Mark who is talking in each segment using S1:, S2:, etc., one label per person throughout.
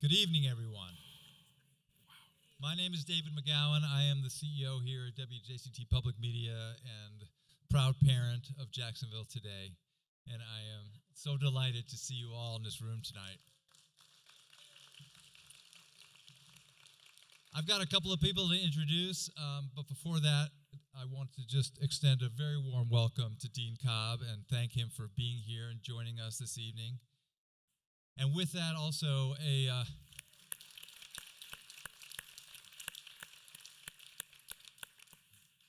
S1: Good evening, everyone. My name is David McGowan. I am the CEO here at WJCT Public Media and proud parent of Jacksonville Today. And I am so delighted to see you all in this room tonight. I've got a couple of people to introduce, but before that, I want to just extend a very warm welcome to Dean Cobb and thank him for being here and joining us this evening. And with that, also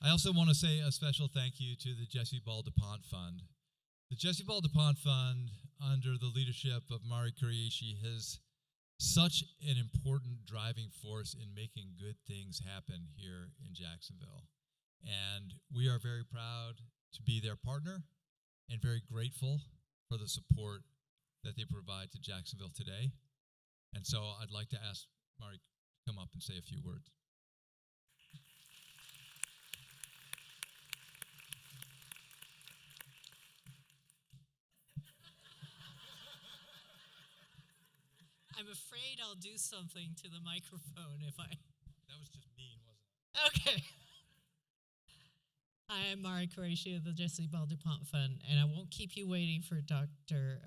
S1: I also want to say a special thank you to the Jessie duPont Fund. The Jessie duPont Fund, under the leadership of Mari Qureshi, has such an important driving force in making good things happen here in Jacksonville. And we are very proud to be their partner and very grateful for the support that they provide to Jacksonville Today. And so I'd like to ask Mari to come up and say a few words.
S2: I'm afraid I'll do something to the microphone if I...
S1: That was just mean, wasn't it?
S2: Okay. Hi, I'm Mari Qureshi of the Jessie duPont Fund, and I won't keep you waiting for Dr.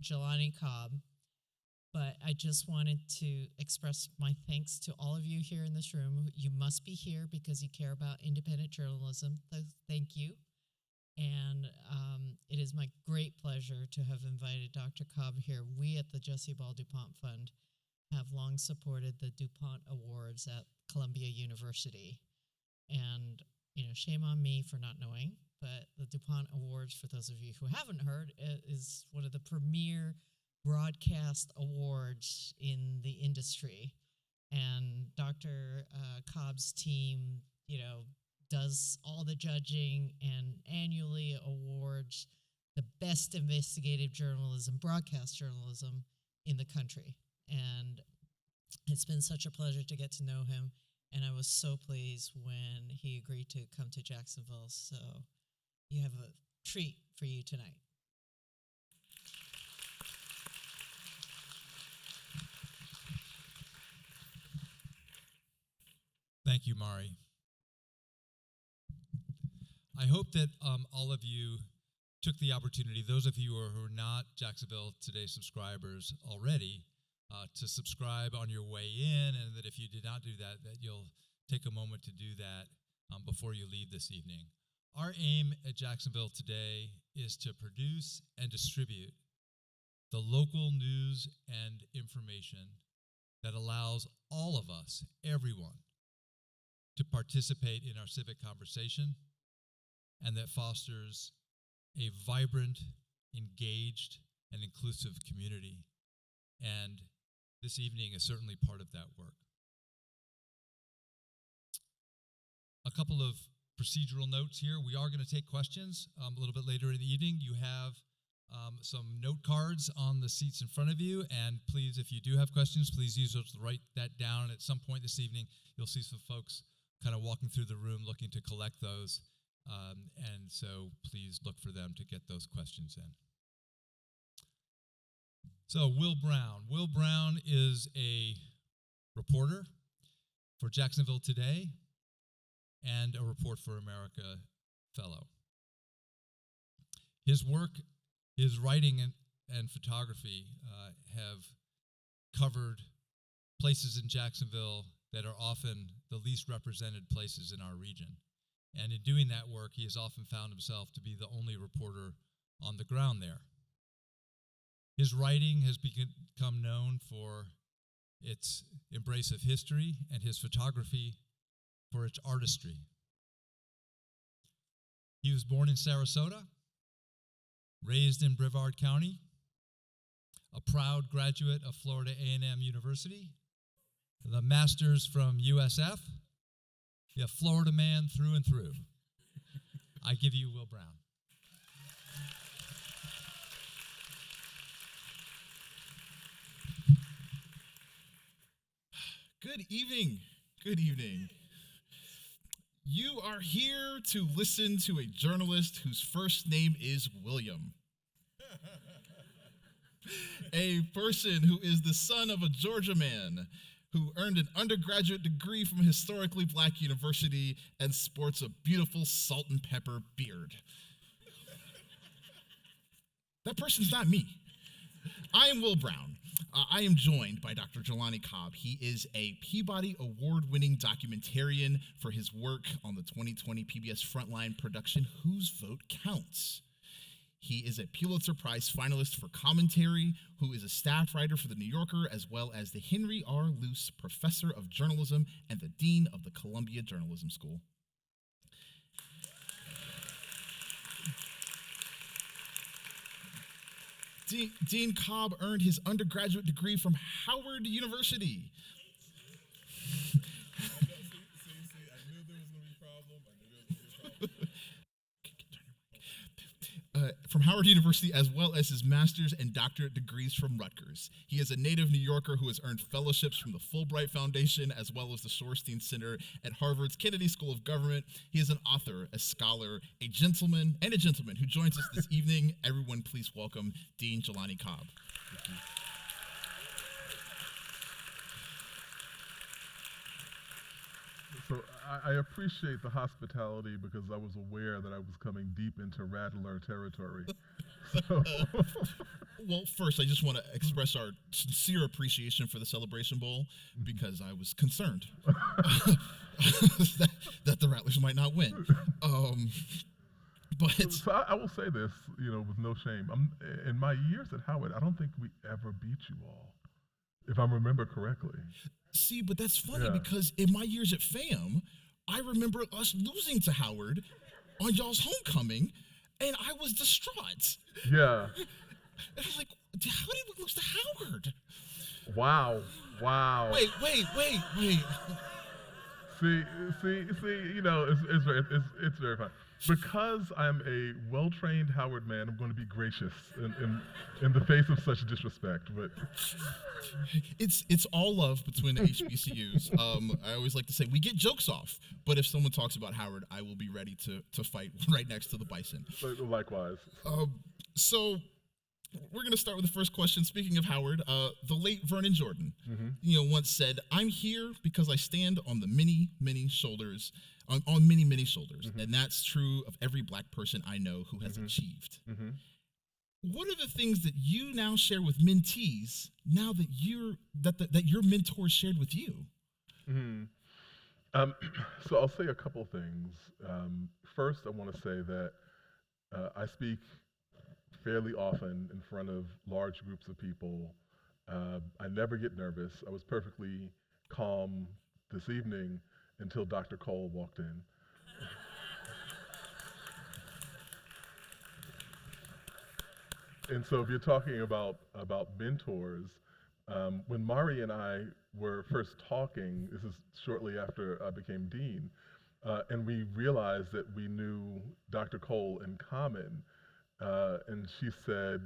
S2: Jelani Cobb, but I just wanted to express my thanks to all of you here in this room. You must be here because you care about independent journalism, so thank you. And it is my great pleasure to have invited Dr. Cobb here. We at the Jessie duPont Fund have long supported the duPont Awards at Columbia University. And, shame on me for not knowing, but the duPont Awards, for those of you who haven't heard, is one of the premier broadcast awards in the industry. And Dr. Cobb's team, does all the judging and annually awards the best investigative journalism, broadcast journalism in the country. And it's been such a pleasure to get to know him. And I was so pleased when he agreed to come to Jacksonville. So you have a treat for you tonight.
S1: Thank you, Mari. I hope that all of you took the opportunity, those of you who are not Jacksonville Today subscribers already, to subscribe on your way in, and that if you did not do that, that you'll take a moment to do that before you leave this evening. Our aim at Jacksonville Today is to produce and distribute the local news and information that allows all of us, everyone, to participate in our civic conversation, and that fosters a vibrant, engaged, and inclusive community. And this evening is certainly part of that work. A couple of procedural notes here. We are going to take questions a little bit later in the evening. You have some note cards on the seats in front of you, and please, if you do have questions, please use those to write that down. At some point this evening, you'll see some folks kind of walking through the room looking to collect those. And so please look for them to get those questions in. So Will Brown. Will Brown is a reporter for Jacksonville Today and a Report for America fellow. His work, his writing and photography have covered places in Jacksonville that are often the least represented places in our region. And in doing that work, he has often found himself to be the only reporter on the ground there. His writing has become known for its embrace of history and his photography for its artistry. He was born in Sarasota, raised in Brevard County, a proud graduate of Florida A&M University, the master's from USF, a Florida man through and through. I give you Will Brown.
S3: Good evening. Good evening. You are here to listen to a journalist whose first name is William. A person who is the son of a Georgia man who earned an undergraduate degree from a historically black university and sports a beautiful salt and pepper beard. That person's not me. I am Will Brown. I am joined by Dr. Jelani Cobb. He is a Peabody Award-winning documentarian for his work on the 2020 PBS Frontline production, Whose Vote Counts? He is a Pulitzer Prize finalist for commentary, who is a staff writer for The New Yorker, as well as the Henry R. Luce Professor of Journalism and the Dean of the Columbia Journalism School. Dean Cobb earned his undergraduate degree from Howard University. From Howard University, as well as his master's and doctorate degrees from Rutgers. He is a native New Yorker who has earned fellowships from the Fulbright Foundation, as well as the Shorenstein Center at Harvard's Kennedy School of Government. He is an author, a scholar, a gentleman who joins us this evening. Everyone, please welcome Dean Jelani Cobb. Thank you.
S4: So I appreciate the hospitality because I was aware that I was coming deep into Rattler territory. So.
S3: Well, first, I just want to express our sincere appreciation for the Celebration Bowl because I was concerned that the Rattlers might not win. But
S4: so I will say this, with no shame. In my years at Howard, I don't think we ever beat you all, if I remember correctly.
S3: See, but that's funny because in my years at FAM, I remember us losing to Howard on y'all's homecoming, and I was distraught.
S4: Yeah.
S3: And I was like, how did we lose to Howard?
S4: Wow.
S3: Wait.
S4: See, it's very fun. Because I'm a well-trained Howard man, I'm going to be gracious in the face of such disrespect. But
S3: it's all love between the HBCUs. I always like to say we get jokes off, but if someone talks about Howard, I will be ready to fight right next to the Bison.
S4: Likewise.
S3: So we're going to start with the first question. Speaking of Howard, the late Vernon Jordan, once said, "I'm here because I stand on the many shoulders." On many shoulders, and that's true of every black person I know who has achieved. What are the things that you now share with mentees now that that your mentors shared with you?
S4: So I'll say a couple things. First, I want to say that I speak fairly often in front of large groups of people. I never get nervous. I was perfectly calm this evening until Dr. Cole walked in. And so if you're talking about mentors, when Mari and I were first talking, this is shortly after I became dean, and we realized that we knew Dr. Cole in common, and she said,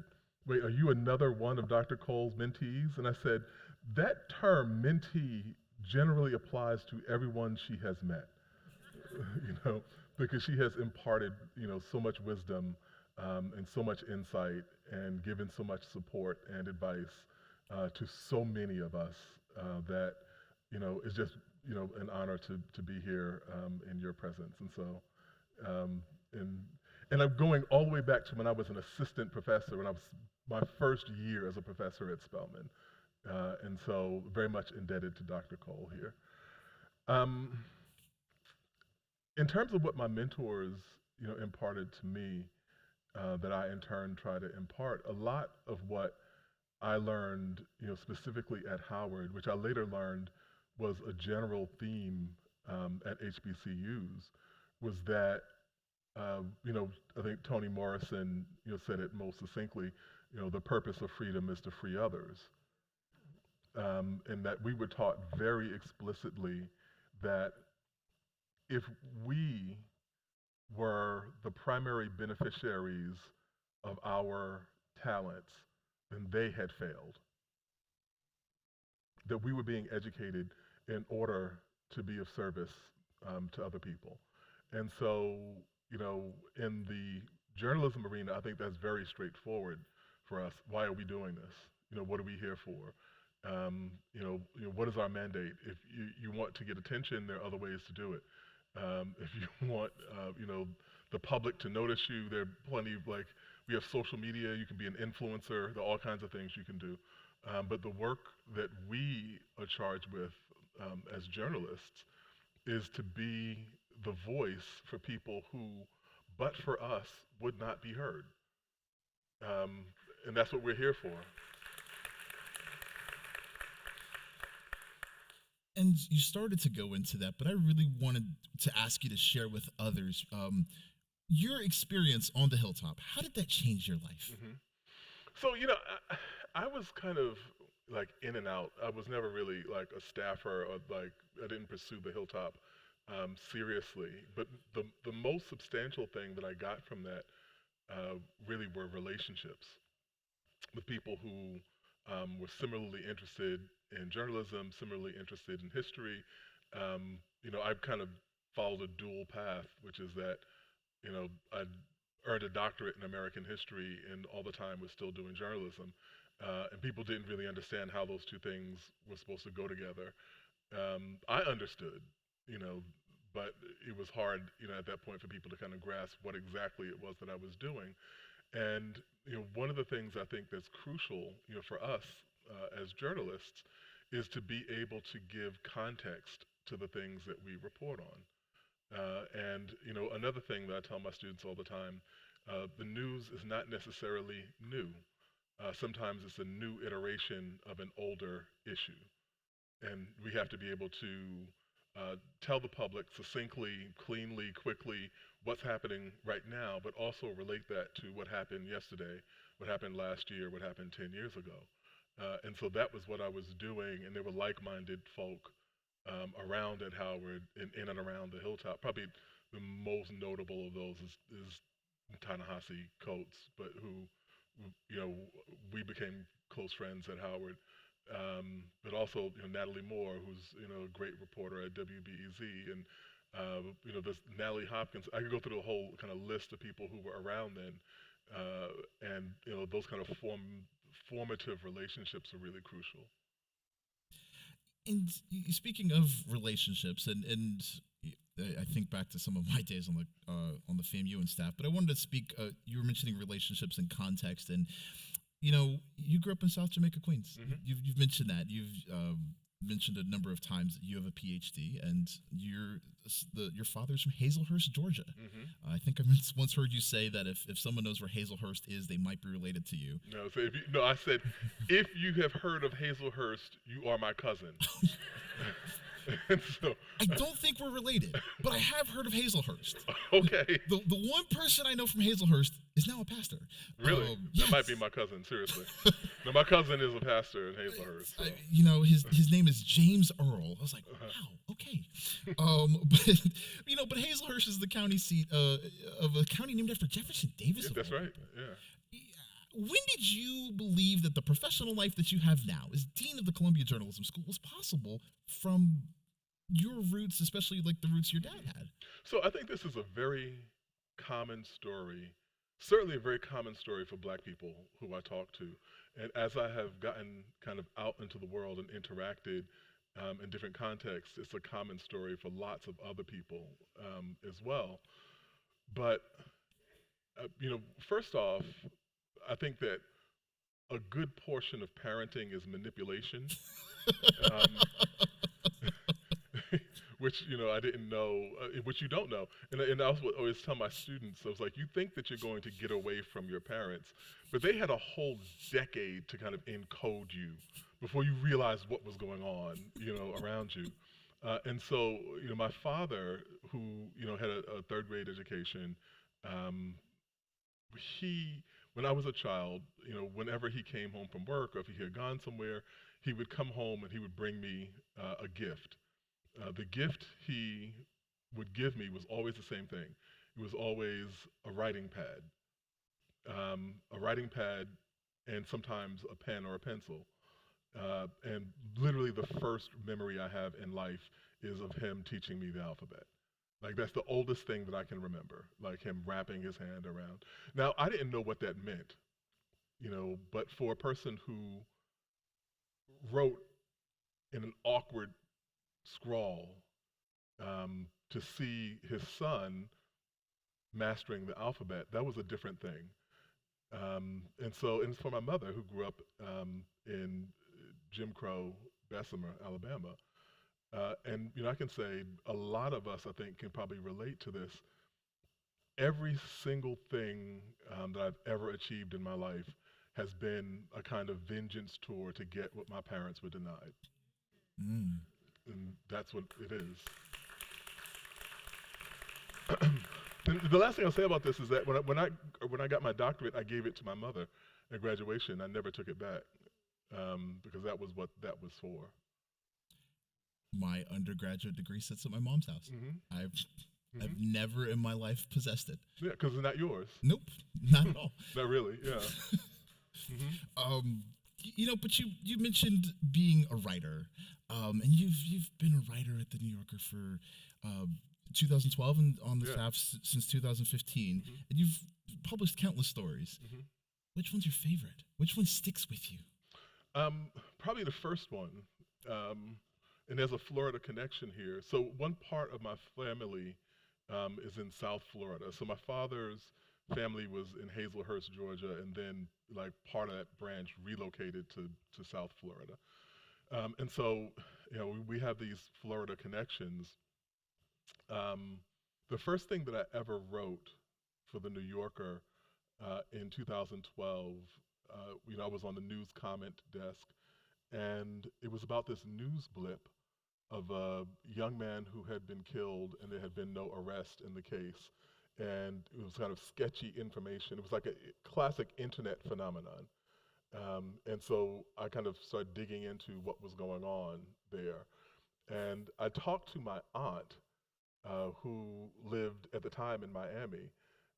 S4: "Wait, are you another one of Dr. Cole's mentees?" And I said, "That term, mentee, generally applies to everyone she has met, because she has imparted, so much wisdom and so much insight and given so much support and advice to so many of us that, it's just, an honor to be here in your presence." And so, and I'm going all the way back to when I was an assistant professor, when I was my first year as a professor at Spelman. And so very much indebted to Dr. Cole here. In terms of what my mentors, imparted to me, that I in turn try to impart, a lot of what I learned, specifically at Howard, which I later learned was a general theme at HBCUs, was that, I think Toni Morrison, said it most succinctly, the purpose of freedom is to free others. And that we were taught very explicitly that if we were the primary beneficiaries of our talents, then they had failed. That we were being educated in order to be of service to other people. And so, in the journalism arena, I think that's very straightforward for us. Why are we doing this? what are we here for? What is our mandate? If you want to get attention, there are other ways to do it. If you want, the public to notice you, there are plenty of, we have social media, you can be an influencer, there are all kinds of things you can do. But the work that we are charged with as journalists is to be the voice for people who, but for us, would not be heard. And that's what we're here for.
S3: And you started to go into that, but I really wanted to ask you to share with others your experience on the hilltop. How did that change your life?
S4: Mm-hmm. So, I was kind of in and out. I was never really a staffer, or I didn't pursue the hilltop seriously. But the most substantial thing that I got from that really were relationships with people who were similarly interested in journalism, similarly interested in history. I've kind of followed a dual path, which is that, I'd earned a doctorate in American history and all the time was still doing journalism. And people didn't really understand how those two things were supposed to go together. I understood, but it was hard, at that point for people to kind of grasp what exactly it was that I was doing. And one of the things I think that's crucial, for us as journalists, is to be able to give context to the things that we report on. And another thing that I tell my students all the time, the news is not necessarily new. Sometimes it's a new iteration of an older issue, and we have to be able to tell the public succinctly, cleanly, quickly what's happening right now, but also relate that to what happened yesterday, what happened last year, what happened 10 years ago. And so that was what I was doing, and there were like-minded folk around at Howard, in and around the hilltop. Probably the most notable of those is Ta-Nehisi Coates, but who, we became close friends at Howard. But also, Natalie Moore, who's, a great reporter at WBEZ, and this Natalie Hopkins. I could go through the whole kind of list of people who were around then, and those kind of formative relationships are really crucial.
S3: And speaking of relationships, and I think back to some of my days on the FAMU and staff, but I wanted to speak. You were mentioning relationships and context, and you grew up in South Jamaica, Queens.
S4: Mm-hmm.
S3: You've mentioned that. You've mentioned a number of times that you have a PhD, and your father's from Hazelhurst, Georgia.
S4: Mm-hmm.
S3: I think I once heard you say that if someone knows where Hazelhurst is, they might be related to you.
S4: No, so I said, if you have heard of Hazelhurst, you are my cousin. And so,
S3: I don't think we're related, but I have heard of Hazelhurst.
S4: Okay.
S3: The one person I know from Hazelhurst is now a pastor.
S4: Really?
S3: Yes.
S4: That might be my cousin, seriously. No, my cousin is a pastor in Hazelhurst. So.
S3: His name is James Earl. I was like, wow, okay. But Hazelhurst is the county seat of a county named after Jefferson Davis.
S4: Yeah, that's right, yeah.
S3: When did you believe that the professional life that you have now as Dean of the Columbia Journalism School was possible from your roots, especially like the roots your dad had?
S4: So I think this is a very common story, certainly a very common story for Black people who I talk to. And as I have gotten kind of out into the world and interacted in different contexts, it's a common story for lots of other people as well. But, first off, I think that a good portion of parenting is manipulation, which, I didn't know, which you don't know. And I always tell my students, I was like, you think that you're going to get away from your parents, but they had a whole decade to kind of encode you before you realized what was going on, around you. And so, my father, who, had a third grade education, when I was a child, whenever he came home from work or if he had gone somewhere, he would come home and he would bring me a gift. The gift he would give me was always the same thing. It was always a writing pad and sometimes a pen or a pencil. And literally the first memory I have in life is of him teaching me the alphabet. Like, that's the oldest thing that I can remember, like him wrapping his hand around. Now, I didn't know what that meant, but for a person who wrote in an awkward scrawl to see his son mastering the alphabet. That was a different thing. And it's for my mother, who grew up in Jim Crow, Bessemer, Alabama. And I can say a lot of us, I think, can probably relate to this. Every single thing that I've ever achieved in my life has been a kind of vengeance tour to get what my parents were denied.
S3: Mm.
S4: And that's what it is. And the last thing I'll say about this is that when I got my doctorate, I gave it to my mother at graduation. I never took it back because that was what that was for.
S3: My undergraduate degree sits at my mom's house.
S4: Mm-hmm.
S3: I've never in my life possessed it.
S4: Yeah, because it's not yours.
S3: Nope, not at all.
S4: Not really. Yeah. Mm-hmm.
S3: But you mentioned being a writer, and you've been a writer at the New Yorker for 2012 and on the staff since 2015, and you've published countless stories. Which one's your favorite? Which one sticks with you?
S4: Probably the first one, and there's a Florida connection here. So one part of my family is in South Florida. So my father's family was in Hazelhurst, Georgia, and then like part of that branch relocated to South Florida. And so, we have these Florida connections. The first thing that I ever wrote for the New Yorker in 2012, I was on the news comment desk, and it was about this news blip of a young man who had been killed, and there had been no arrest in the case. And it was kind of sketchy information. It was like a classic internet phenomenon. And so I kind of started digging into what was going on there. And I talked to my aunt, who lived at the time in Miami,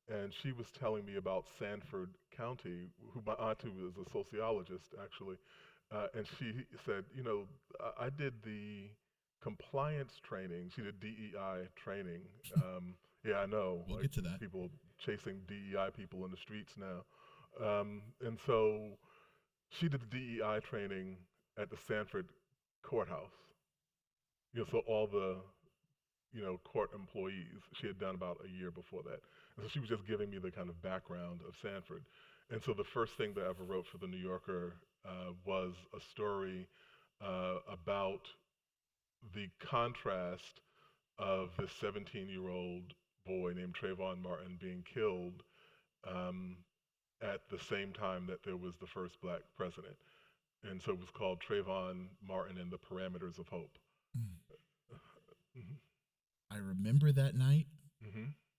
S4: and she was telling me about Sanford County, my aunt who was a sociologist, actually. And she said, I did the compliance training. She did DEI training. Yeah, I know.
S3: We'll get to that.
S4: People chasing DEI people in the streets now. And so she did the DEI training at the Sanford courthouse. So all the, court employees, she had done about a year before that. And so she was just giving me the kind of background of Sanford. And so the first thing that I ever wrote for the New Yorker was a story about the contrast of this 17-year-old boy named Trayvon Martin being killed at the same time that there was the first black president. And so it was called Trayvon Martin and the Parameters of Hope.
S3: I remember that night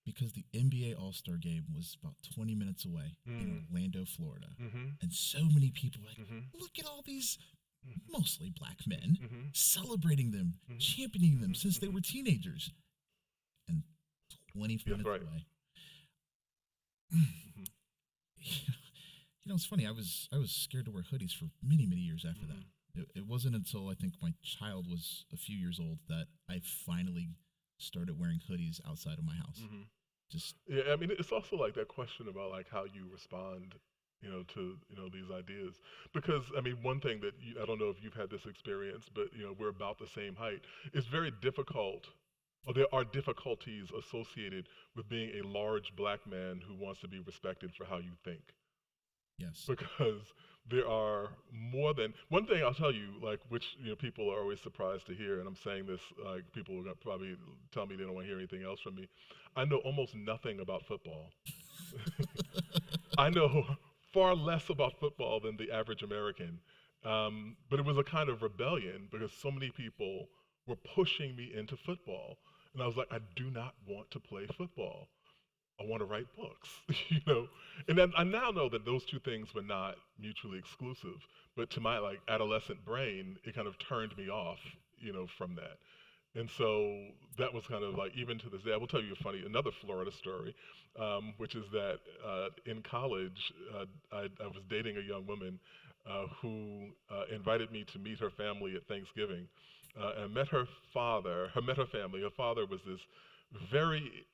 S3: because the NBA All-Star Game was about 20 minutes away in Orlando, Florida. And so many people were like, look at all these mostly black men celebrating them, championing them since they were teenagers. And 20 minutes away. It's funny. I was scared to wear hoodies for many, many years after that. It wasn't until I think my child was a few years old that I finally started wearing hoodies outside of my house.
S4: Yeah, I mean, it's also like that question about like how you respond, to these ideas. Because I mean, one thing that I don't know if you've had this experience, but we're about the same height. It's very difficult. Or there are difficulties associated with being a large black man who wants to be respected for how you think.
S3: Yes.
S4: Because there are more than one thing I'll tell you, like, which people are always surprised to hear, and I'm saying this, like, people are gonna probably tell me they don't want to hear anything else from me. I know almost nothing about football. I know far less about football than the average American. But it was a kind of rebellion because so many people were pushing me into football. And I was like, I do not want to play football. I want to write books, And then I now know that those two things were not mutually exclusive. But to my like adolescent brain, it kind of turned me off, from that. And so that was kind of like, even to this day, I will tell you another Florida story, which is that in college, I was dating a young woman who invited me to meet her family at Thanksgiving. And I met her family. Her father was this very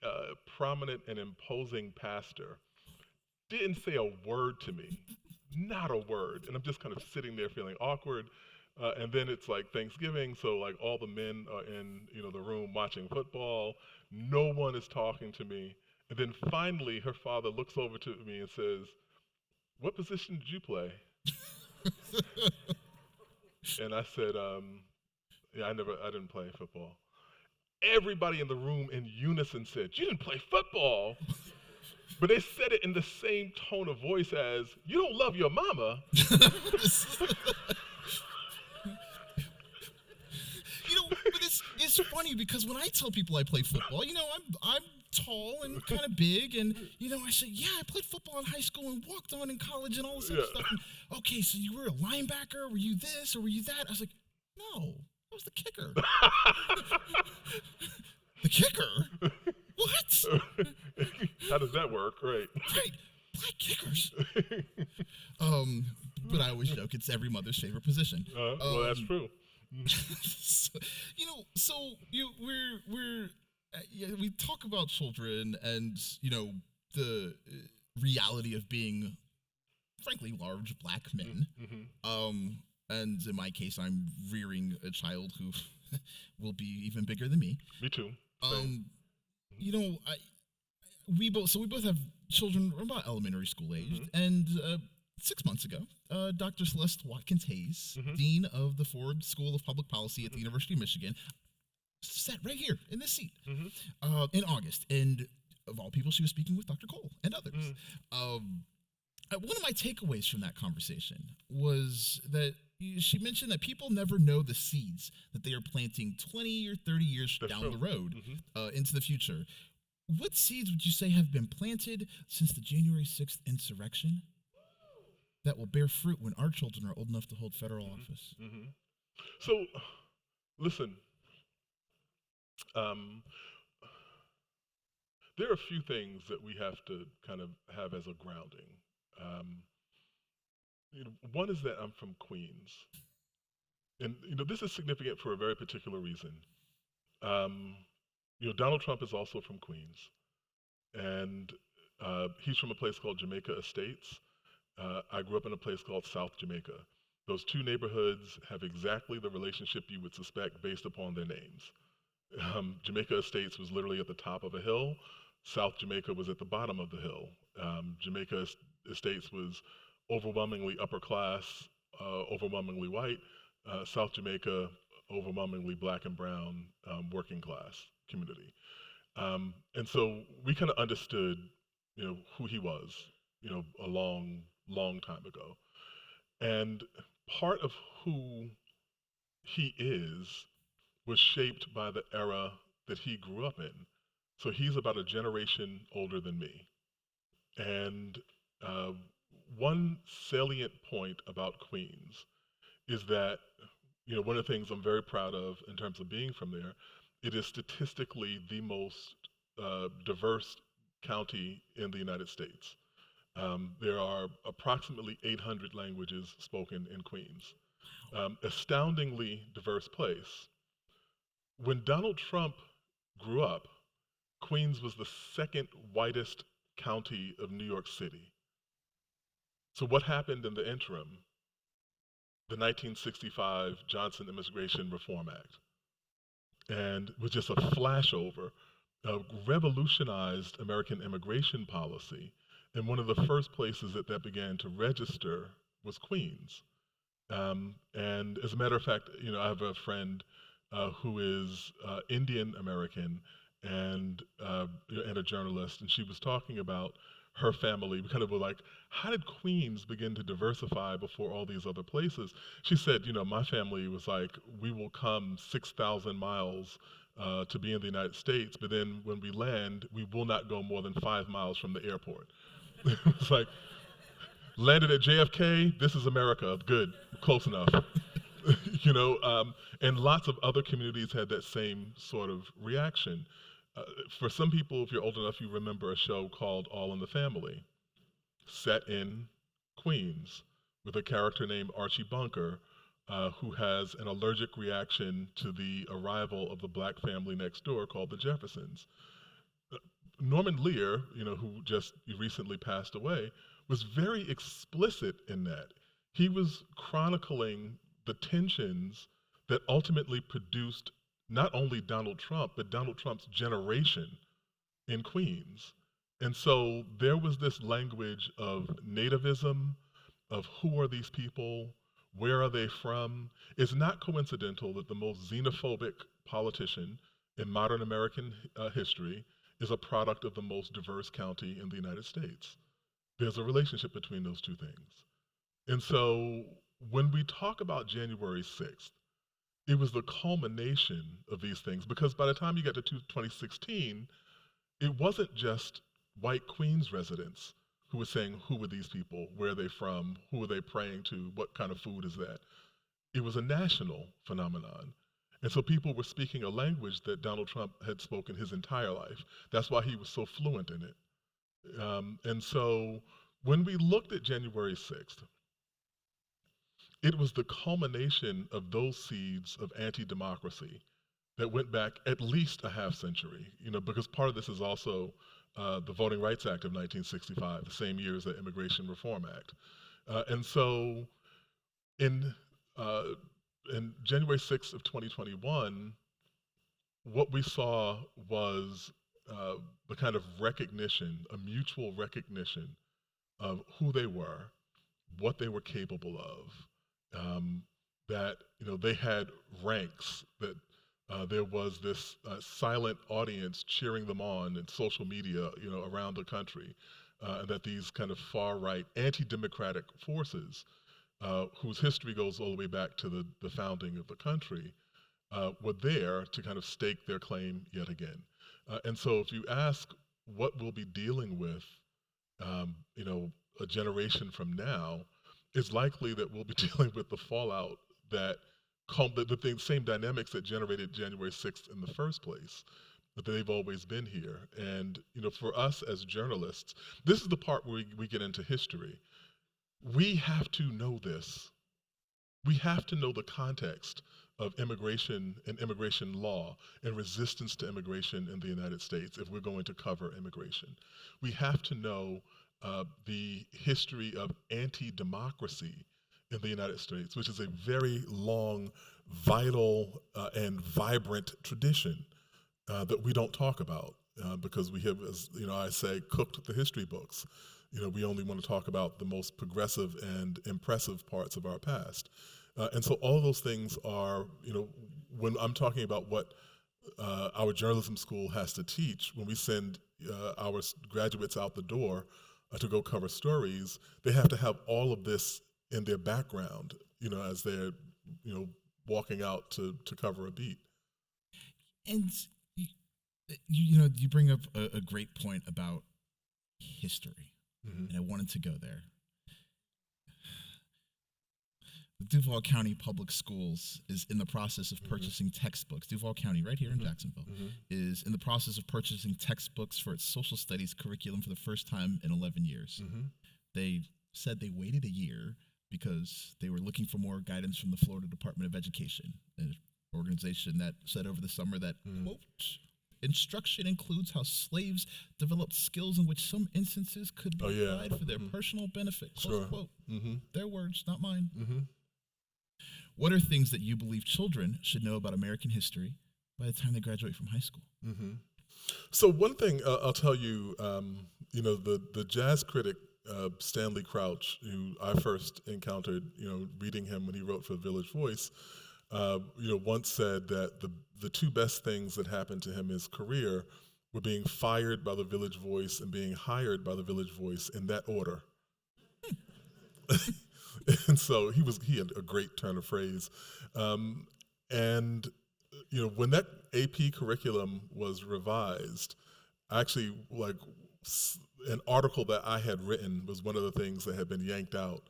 S4: prominent and imposing pastor. Didn't say a word to me, not a word. And I'm just kind of sitting there feeling awkward. And then it's like Thanksgiving, so like all the men are in the room watching football. No one is talking to me. And then finally, her father looks over to me and says, "What position did you play?" And I said, "Yeah, I didn't play football." Everybody in the room in unison said, "You didn't play football?" But they said it in the same tone of voice as, "You don't love your mama."
S3: But it's funny because when I tell people I play football, I'm tall and kind of big, and I say, yeah, I played football in high school and walked on in college and all this other stuff. And, okay, so you were a linebacker? Were you this or were you that? I was like, no, I was the kicker. The kicker? What?
S4: How does that work? Right.
S3: Right. Black kickers. But I always joke it's every mother's favorite position.
S4: Well, that's true.
S3: We talk about children and the reality of being, frankly, large black men. And in my case, I'm rearing a child who will be even bigger than me.
S4: Me too.
S3: We both have children about elementary school aged, and 6 months ago, Dr. Celeste Watkins Hayes, Dean of the Ford School of Public Policy at the University of Michigan, sat right here in this seat in August. And of all people, she was speaking with Dr. Cole and others. One of my takeaways from that conversation was that she mentioned that people never know the seeds that they are planting 20 or 30 years down the road into the future. What seeds would you say have been planted since the January 6th insurrection that will bear fruit when our children are old enough to hold federal office?
S4: So, listen, there are a few things that we have to kind of have as a grounding. One is that I'm from Queens, and this is significant for a very particular reason. Donald Trump is also from Queens, and he's from a place called Jamaica Estates. I grew up in a place called South Jamaica. Those two neighborhoods have exactly the relationship you would suspect based upon their names. Jamaica Estates was literally at the top of a hill. South Jamaica was at the bottom of the hill. Jamaica Estates was overwhelmingly upper class, overwhelmingly white. South Jamaica, overwhelmingly black and brown, working class community. And so we kind of understood, who he was, a long, long time ago. And part of who he is was shaped by the era that he grew up in. So he's about a generation older than me. And one salient point about Queens is that, one of the things I'm very proud of in terms of being from there, it is statistically the most diverse county in the United States. There are approximately 800 languages spoken in Queens. Astoundingly diverse place. When Donald Trump grew up, Queens was the second whitest county of New York City. So what happened in the interim? The 1965 Johnson Immigration Reform Act. And was just a flashover, revolutionized American immigration policy. And one of the first places that began to register was Queens. And as a matter of fact, I have a friend who is Indian American and a journalist, and she was talking about her family. We kind of were like, how did Queens begin to diversify before all these other places? She said, my family was like, we will come 6,000 miles to be in the United States, but then when we land, we will not go more than 5 miles from the airport. It's like, landed at JFK, this is America, good, close enough. And lots of other communities had that same sort of reaction. For some people, if you're old enough, you remember a show called All in the Family, set in Queens, with a character named Archie Bunker, who has an allergic reaction to the arrival of the black family next door called the Jeffersons. Norman Lear, who just recently passed away, was very explicit in that. He was chronicling the tensions that ultimately produced not only Donald Trump, but Donald Trump's generation in Queens. And so there was this language of nativism, of who are these people, where are they from. It's not coincidental that the most xenophobic politician in modern American history is a product of the most diverse county in the United States. There's a relationship between those two things. And so when we talk about January 6th, it was the culmination of these things, because by the time you get to 2016, it wasn't just white Queens residents who were saying, who were these people? Where are they from? Who are they praying to? What kind of food is that? It was a national phenomenon. And so people were speaking a language that Donald Trump had spoken his entire life. That's why he was so fluent in it. And so when we looked at January 6th, it was the culmination of those seeds of anti-democracy that went back at least a half century, because part of this is also the Voting Rights Act of 1965, the same year as the Immigration Reform Act. And so in January 6th of 2021, what we saw was the kind of recognition, a mutual recognition of who they were, what they were capable of, that they had ranks, that there was this silent audience cheering them on in social media, around the country, and that these kind of far-right, anti-democratic forces, whose history goes all the way back to the founding of the country, were there to kind of stake their claim yet again. And so if you ask what we'll be dealing with, a generation from now, it's likely that we'll be dealing with the fallout that the same dynamics that generated January 6th in the first place, but they've always been here. And for us as journalists, this is the part where we get into history. We have to know this. We have to know the context of immigration and immigration law and resistance to immigration in the United States if we're going to cover immigration. We have to know the history of anti-democracy in the United States, which is a very long, vital, and vibrant tradition that we don't talk about because we have, as I say, cooked the history books. We only want to talk about the most progressive and impressive parts of our past. And so all of those things are, when I'm talking about what our journalism school has to teach, when we send our graduates out the door to go cover stories, they have to have all of this in their background, as they're, walking out to cover a beat.
S3: And you bring up a great point about history, and I wanted to go there. The Duval County Public Schools is in the process of purchasing textbooks. Duval County, right here in Jacksonville, is in the process of purchasing textbooks for its social studies curriculum for the first time in 11 years. They said they waited a year because they were looking for more guidance from the Florida Department of Education, an organization that said over the summer that, quote, instruction includes how slaves developed skills in which some instances could be applied for their personal benefit, close quote. Their words, not mine. What are things that you believe children should know about American history by the time they graduate from high school?
S4: So one thing I'll tell you, the jazz critic Stanley Crouch, who I first encountered, reading him when he wrote for Village Voice, once said that the two best things that happened to him in his career were being fired by the Village Voice and being hired by the Village Voice, in that order. And so he had a great turn of phrase. And when that AP curriculum was revised, actually, an article that I had written was one of the things that had been yanked out.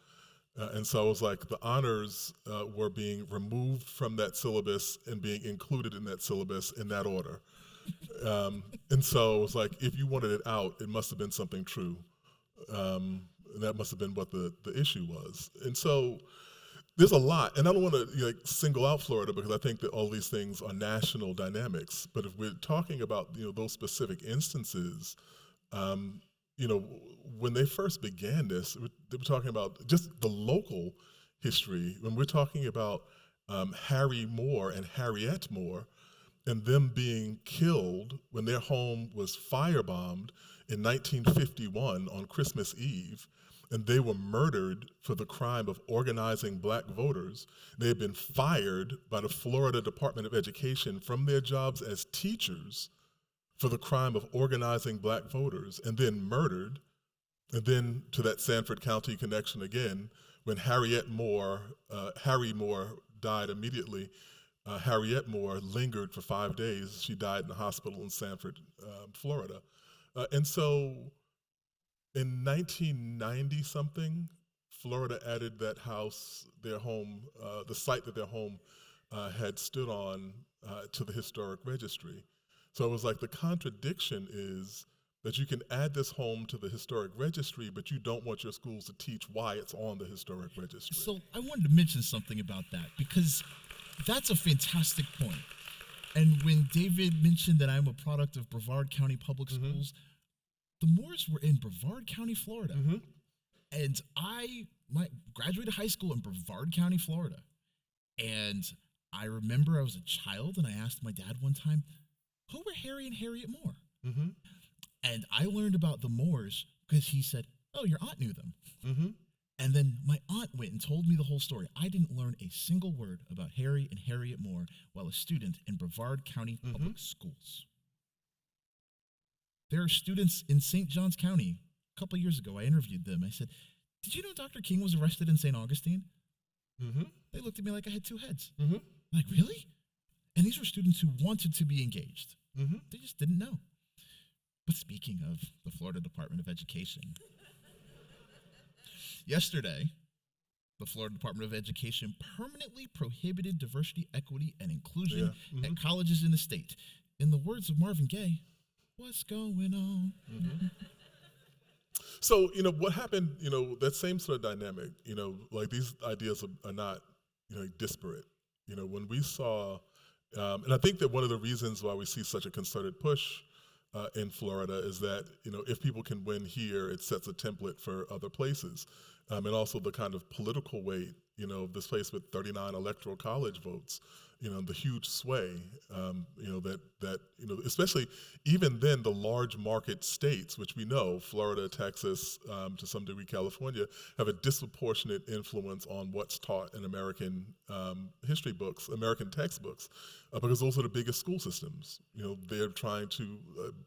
S4: And so it was like the honors were being removed from that syllabus and being included in that syllabus in that order. And so it was like, if you wanted it out, it must have been something true. And that must have been what the issue was. And so there's a lot. And I don't want to single out Florida because I think that all these things are national dynamics. But if we're talking about those specific instances, when they first began this, they were talking about just the local history, when we're talking about Harry Moore and Harriet Moore and them being killed when their home was firebombed in 1951 on Christmas Eve, and they were murdered for the crime of organizing black voters. They had been fired by the Florida Department of Education from their jobs as teachers for the crime of organizing black voters, and then murdered. And then to that Sanford County connection again, when Harry Moore died immediately, Harriet Moore lingered for 5 days. She died in a hospital in Sanford, Florida. And so in 1990-something, Florida added that house, their home, the site that their home had stood on, to the historic registry. So it was like the contradiction is that you can add this home to the historic registry, but you don't want your schools to teach why it's on the historic registry.
S3: So I wanted to mention something about that, because that's a fantastic point. And when David mentioned that I'm a product of Brevard County Public Schools, the Moores were in Brevard County, Florida. And I graduated high school in Brevard County, Florida. And I remember I was a child, and I asked my dad one time, who were Harry and Harriet Moore? And I learned about the Moores because he said, oh, your aunt knew them. And then my aunt went and told me the whole story. I didn't learn a single word about Harry and Harriet Moore while a student in Brevard County Public Schools. There are students in St. Johns County. A couple of years ago, I interviewed them. I said, did you know Dr. King was arrested in St. Augustine? They looked at me like I had two heads. Like, really? And these were students who wanted to be engaged. They just didn't know. But speaking of the Florida Department of Education, yesterday, the Florida Department of Education permanently prohibited diversity, equity, and inclusion at colleges in the state. In the words of Marvin Gaye, what's going on?
S4: So, what happened, that same sort of dynamic, like these ideas are not, disparate. When we saw, and I think that one of the reasons why we see such a concerted push in Florida is that, if people can win here, it sets a template for other places. And also the kind of political weight, this place with 39 electoral college votes, the huge sway, that especially even then the large market states, which we know, Florida, Texas, to some degree California, have a disproportionate influence on what's taught in American history books, American textbooks, because those are the biggest school systems. They're trying to,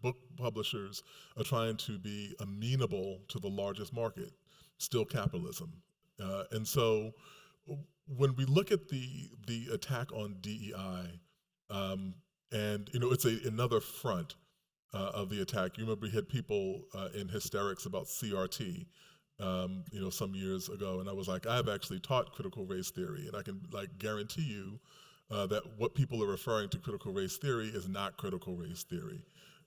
S4: book publishers are trying to be amenable to the largest market, still capitalism. And so when we look at the attack on DEI, and it's another front of the attack. You remember we had people in hysterics about CRT, some years ago, and I was like, I've actually taught critical race theory, and I can guarantee you that what people are referring to critical race theory is not critical race theory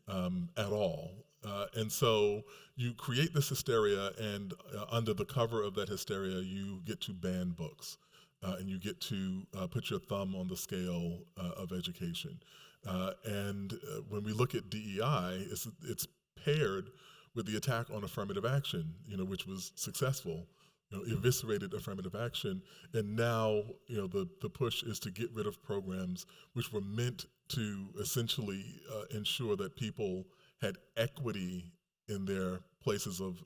S4: at all. And so you create this hysteria, and under the cover of that hysteria, you get to ban books. And you get to put your thumb on the scale of education. And when we look at DEI, it's paired with the attack on affirmative action, which was successful, eviscerated affirmative action. And now, the push is to get rid of programs which were meant to essentially ensure that people had equity in their places of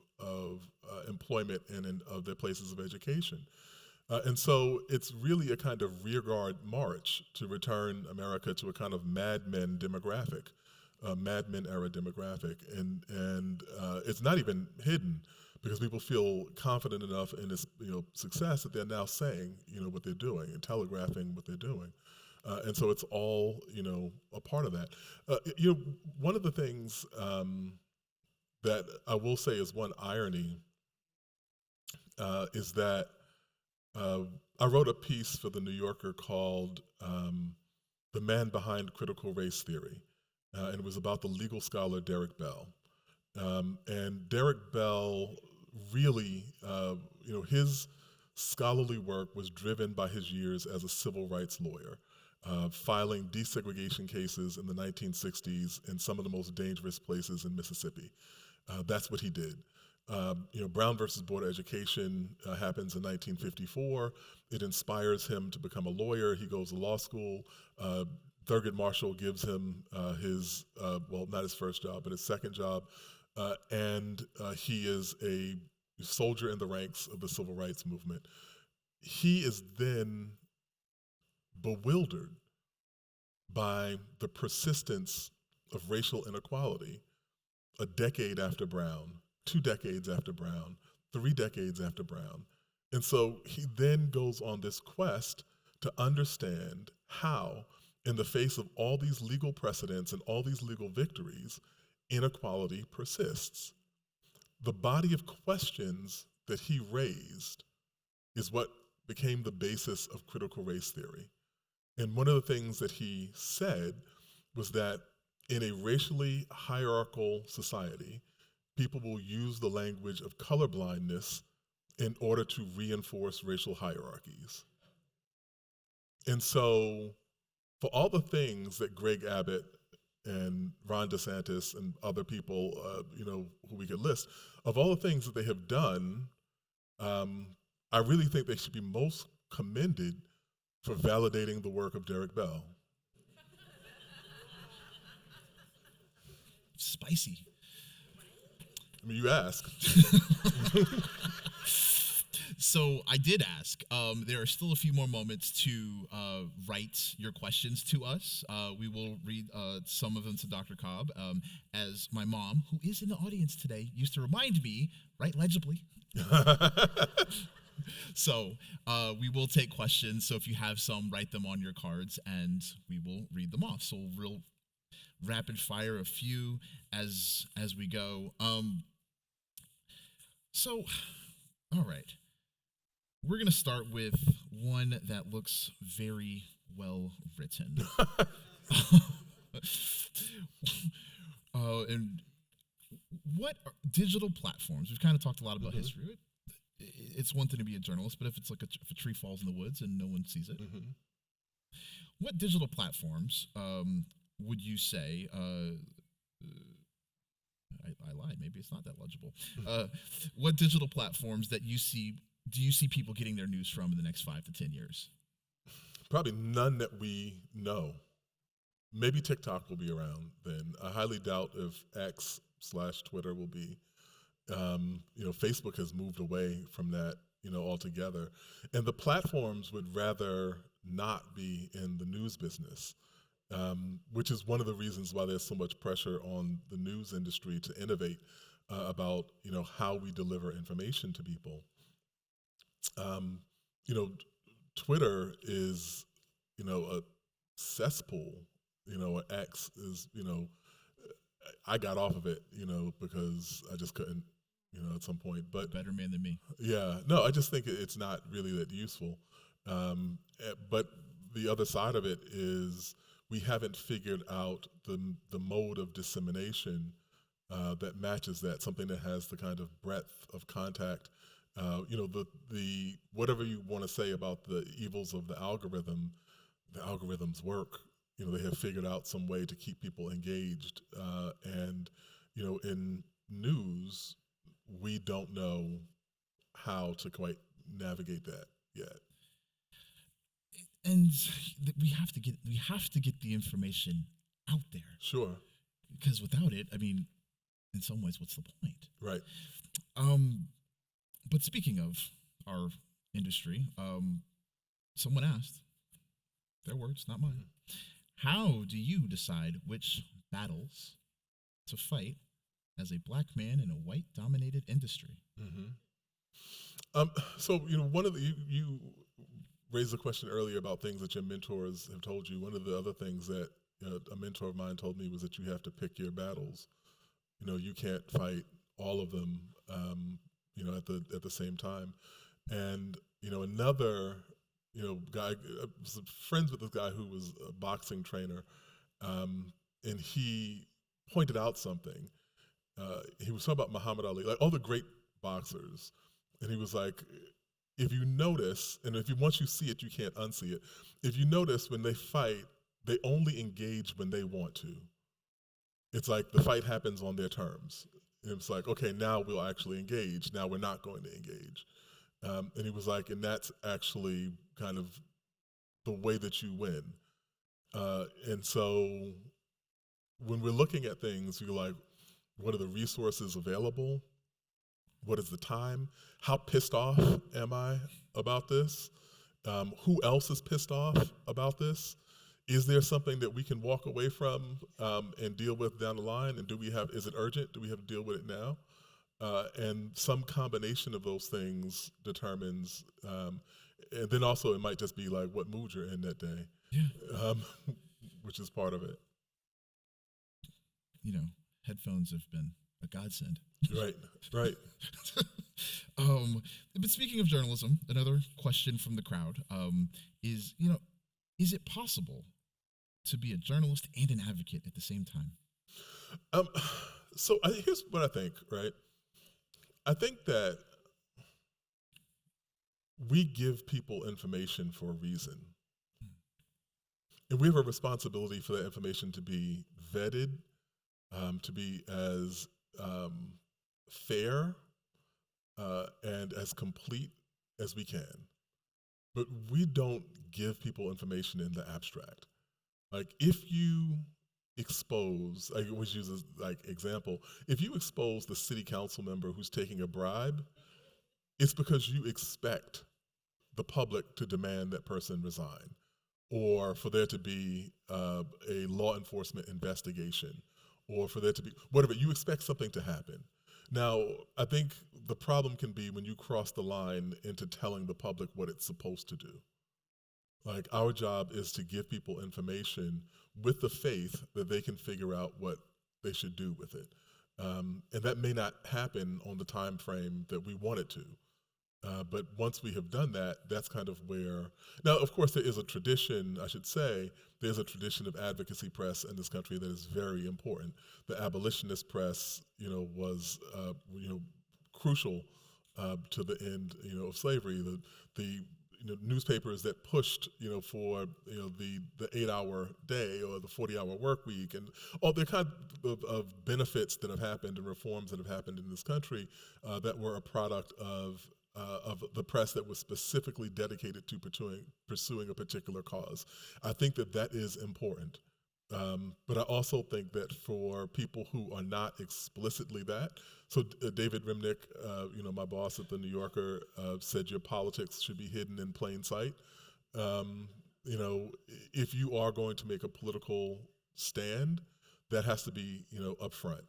S4: employment and of their places of education. And so it's really a kind of rearguard march to return America to a kind of Mad Men demographic, Mad Men era demographic. And it's not even hidden because people feel confident enough in this success that they're now saying what they're doing and telegraphing what they're doing. And so it's all a part of that. One of the things that I will say is one irony is that I wrote a piece for The New Yorker called The Man Behind Critical Race Theory, and it was about the legal scholar Derek Bell. And Derek Bell really, his scholarly work was driven by his years as a civil rights lawyer, filing desegregation cases in the 1960s in some of the most dangerous places in Mississippi. That's what he did. Brown versus Board of Education happens in 1954. It inspires him to become a lawyer. He goes to law school. Thurgood Marshall gives him his, not his first job, but his second job. And he is a soldier in the ranks of the civil rights movement. He is then bewildered by the persistence of racial inequality a decade after Brown, 2 decades after Brown, 3 decades after Brown. And so he then goes on this quest to understand how, in the face of all these legal precedents and all these legal victories, inequality persists. The body of questions that he raised is what became the basis of critical race theory. And one of the things that he said was that in a racially hierarchical society, people will use the language of colorblindness in order to reinforce racial hierarchies. And so for all the things that Greg Abbott and Ron DeSantis and other people, who we could list, of all the things that they have done, I really think they should be most commended for validating the work of Derek Bell.
S3: Spicy.
S4: I mean, you ask.
S3: So I did ask. There are still a few more moments to write your questions to us. We will read some of them to Dr. Cobb, as my mom, who is in the audience today, used to remind me, write legibly. So we will take questions. So if you have some, write them on your cards, and we will read them off. So real rapid fire a few as we go. So, all right. We're going to start with one that looks very well written. And what are digital platforms? We've kind of talked a lot about history. It's one thing to be a journalist, but if it's like if a tree falls in the woods and no one sees it, what digital platforms would you say? I lied. Maybe it's not that legible. What digital platforms do you see people getting their news from in the next 5 to 10 years?
S4: Probably none that we know. Maybe TikTok will be around then. I highly doubt if X/Twitter will be. Facebook has moved away from that, altogether. And the platforms would rather not be in the news business, which is one of the reasons why there's so much pressure on the news industry to innovate about, how we deliver information to people. Twitter is, a cesspool, X is, I got off of it, because I just couldn't, at some point. But
S3: better man than me.
S4: Yeah, no, I just think it's not really that useful. But the other side of it is we haven't figured out the mode of dissemination that matches that, something that has the kind of breadth of contact. The whatever you want to say about the evils of the algorithms work. They have figured out some way to keep people engaged. And in news, we don't know how to quite navigate that yet.
S3: And we have to get the information out there.
S4: Sure.
S3: Because without it, I mean, in some ways, what's the point?
S4: Right.
S3: But speaking of our industry, someone asked, their words, not mine, how do you decide which battles to fight as a black man in a white-dominated industry?
S4: So, one of the, you raised a question earlier about things that your mentors have told you. One of the other things that a mentor of mine told me was that you have to pick your battles. You can't fight all of them, at the same time. And, another, guy, I was friends with this guy who was a boxing trainer, and he pointed out something. He was talking about Muhammad Ali, like all the great boxers. And he was like, if you notice, and once you see it, you can't unsee it. If you notice, when they fight, they only engage when they want to. It's like the fight happens on their terms. And it was like, okay, now we'll actually engage. Now we're not going to engage. And he was like, and that's actually kind of the way that you win. And so when we're looking at things, you're like, what are the resources available? What is the time? How pissed off am I about this? Who else is pissed off about this? Is there something that we can walk away from and deal with down the line? And is it urgent? Do we have to deal with it now? And some combination of those things determines, and then also it might just be like what mood you're in that day, which is part of it.
S3: Headphones have been a godsend.
S4: Right.
S3: But speaking of journalism, another question from the crowd is it possible to be a journalist and an advocate at the same time?
S4: So here's what I think, right? I think that we give people information for a reason. And we have a responsibility for that information to be vetted, to be as fair and as complete as we can. But we don't give people information in the abstract. Like if you expose, I always use this like example, if you expose the city council member who's taking a bribe, it's because you expect the public to demand that person resign, or for there to be a law enforcement investigation, or for there to be whatever. You expect something to happen. Now, I think the problem can be when you cross the line into telling the public what it's supposed to do. Like our job is to give people information with the faith that they can figure out what they should do with it. And that may not happen on the time frame that we want it to. But once we have done that, that's kind of where, now of course there is a tradition, I should say, there's a tradition of advocacy press in this country that is very important. The abolitionist press, was, crucial to the end, of slavery. The newspapers that pushed, for the 8-hour day or the 40-hour work week and all the kind of benefits that have happened and reforms that have happened in this country that were a product of the press that was specifically dedicated to pursuing a particular cause. I think that is important. But I also think that for people who are not explicitly that, so David Remnick, my boss at the New Yorker, said your politics should be hidden in plain sight. If you are going to make a political stand, that has to be, upfront.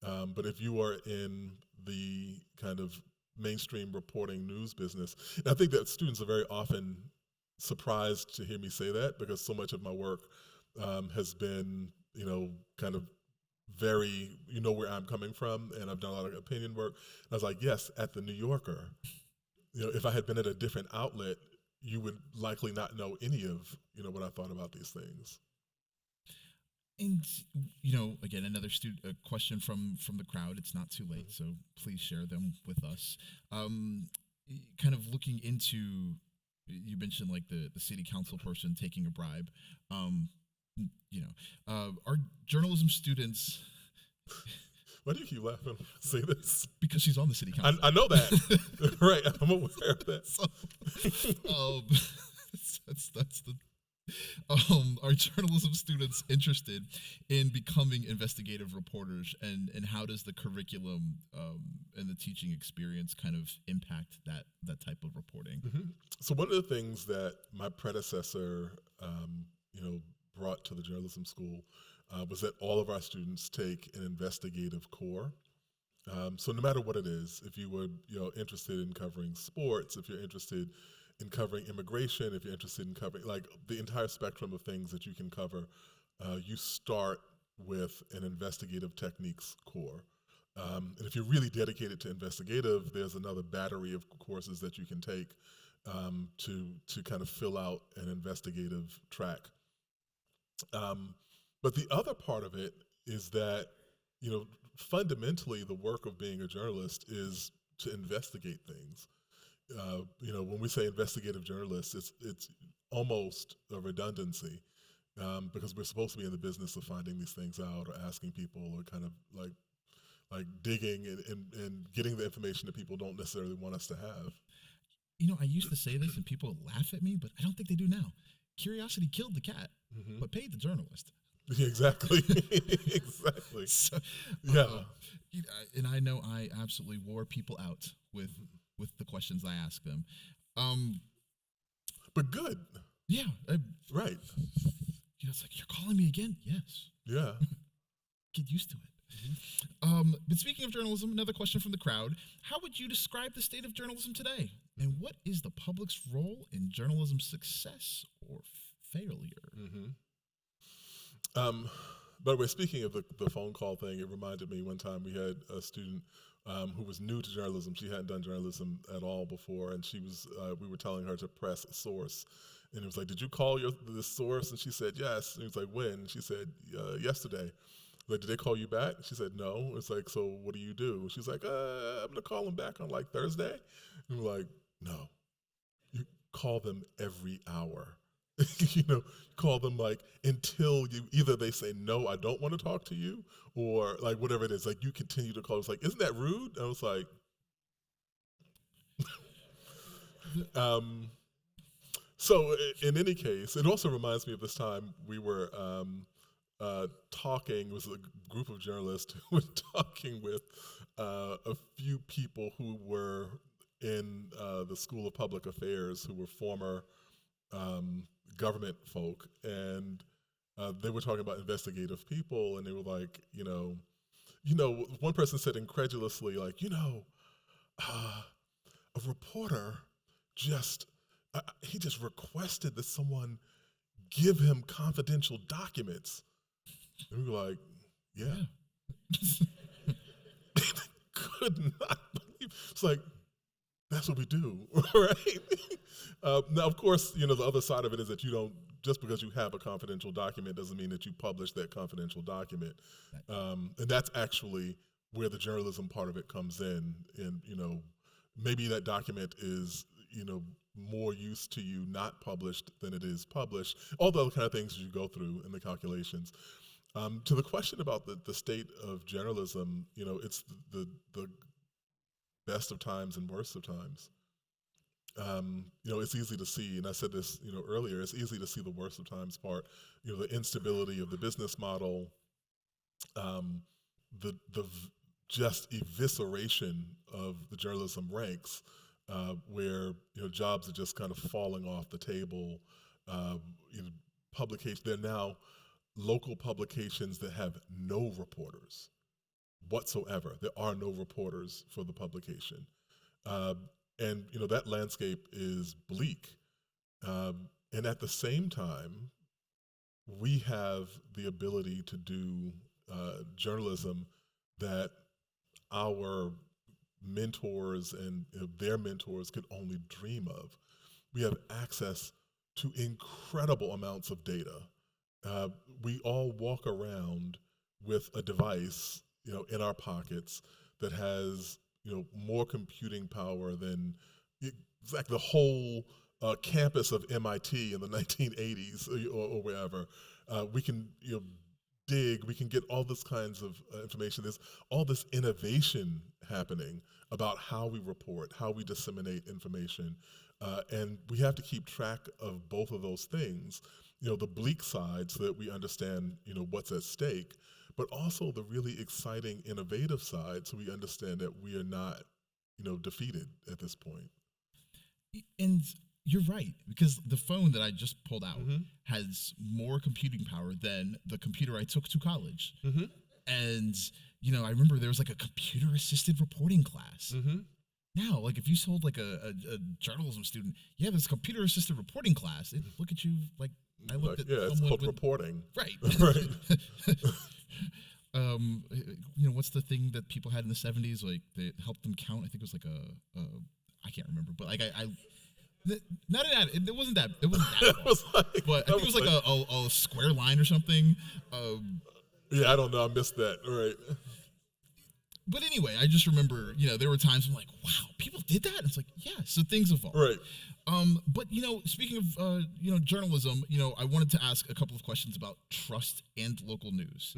S4: But if you are in the kind of mainstream reporting news business, and I think that students are very often surprised to hear me say that because so much of my work has been, kind of very, where I'm coming from, and I've done a lot of opinion work. And I was like, yes, at the New Yorker, if I had been at a different outlet, you would likely not know any of, what I thought about these things.
S3: And, again, another question from the crowd. It's not too late, so please share them with us. Kind of looking into, you mentioned like the city council person taking a bribe. Our journalism students.
S4: Why do you keep laughing when I say this?
S3: Because she's on the city council.
S4: I know that. Right, I'm aware of that.
S3: So, that's the. Are journalism students interested in becoming investigative reporters, and how does the curriculum and the teaching experience kind of impact that type of reporting?
S4: Mm-hmm. So one of the things that my predecessor, brought to the journalism school was that all of our students take an investigative core. So no matter what it is, if you were interested in covering sports, if you're interested in covering immigration, if you're interested in covering like the entire spectrum of things that you can cover, you start with an investigative techniques core. And if you're really dedicated to investigative, there's another battery of courses that you can take to kind of fill out an investigative track. But the other part of it is that, fundamentally the work of being a journalist is to investigate things. When we say investigative journalists, it's almost a redundancy because we're supposed to be in the business of finding these things out or asking people or kind of like digging and getting the information that people don't necessarily want us to have.
S3: I used to say this and people laugh at me, but I don't think they do now. Curiosity killed the cat, but paid the journalist.
S4: Yeah, exactly. Exactly.
S3: So,
S4: Yeah.
S3: And I know I absolutely wore people out with the questions I asked them.
S4: But good.
S3: Yeah.
S4: Right.
S3: It's like, you're calling me again? Yes.
S4: Yeah.
S3: Get used to it. But speaking of journalism, another question from the crowd. How would you describe the state of journalism today? And what is the public's role in journalism's success or failure?
S4: By the way, speaking of the phone call thing, it reminded me one time we had a student who was new to journalism. She hadn't done journalism at all before, and we were telling her to press source. And it was like, did you call this source? And she said, yes. And it was like, when? And she said, yesterday. Like, did they call you back? She said, no. It's like, so what do you do? She's like, I'm going to call them back on like Thursday. And we're like, no, you call them every hour. Call them like until either they say, no, I don't want to talk to you, or like whatever it is, like you continue to call. It's like, isn't that rude? And I was like, so in any case, it also reminds me of this time we were talking, it was a group of journalists who were talking with a few people who were in the School of Public Affairs, who were former government folk, and they were talking about investigative people, and they were like, one person said incredulously, like, a reporter he just requested that someone give him confidential documents. And we were like, yeah. Could not believe. It's like, that's what we do, right? Now, of course, the other side of it is that just because you have a confidential document doesn't mean that you publish that confidential document. And that's actually where the journalism part of it comes in. And, maybe that document is, more use to you not published than it is published. All the other kind of things you go through in the calculations. To the question about the state of journalism, it's the best of times and worst of times. It's easy to see, and I said this, earlier, it's easy to see the worst of times part, the instability of the business model, the just evisceration of the journalism ranks, where, jobs are just kind of falling off the table. Publications, they're now local publications that have no reporters whatsoever. There are no reporters for the publication. And that landscape is bleak. And at the same time, we have the ability to do journalism that our mentors and their mentors could only dream of. We have access to incredible amounts of data. We all walk around with a device, in our pockets that has, more computing power than like the whole campus of MIT in the 1980s or wherever. We can, dig, we can get all this kinds of information. There's all this innovation happening about how we report, how we disseminate information. And we have to keep track of both of those things, the bleak side so that we understand, what's at stake, but also the really exciting, innovative side so we understand that we are not, defeated at this point.
S3: And you're right, because the phone that I just pulled out has more computing power than the computer I took to college. And, I remember there was like a computer-assisted reporting class. Now, like if you told like a journalism student, yeah, this computer-assisted reporting class, they'd look at you like I looked at
S4: it's called reporting.
S3: Right.
S4: Right.
S3: What's the thing that people had in the 70s? Like they helped them count. I think it was like I can't remember, but like not an ad. It wasn't that. It wasn't that. But I think it was like a square line or something.
S4: Yeah, I don't know. I missed that. All right.
S3: But anyway, I just remember, there were times I'm like, wow, people did that? And it's like, yeah, so things evolve.
S4: Right.
S3: But, speaking of, journalism, I wanted to ask a couple of questions about trust and local news.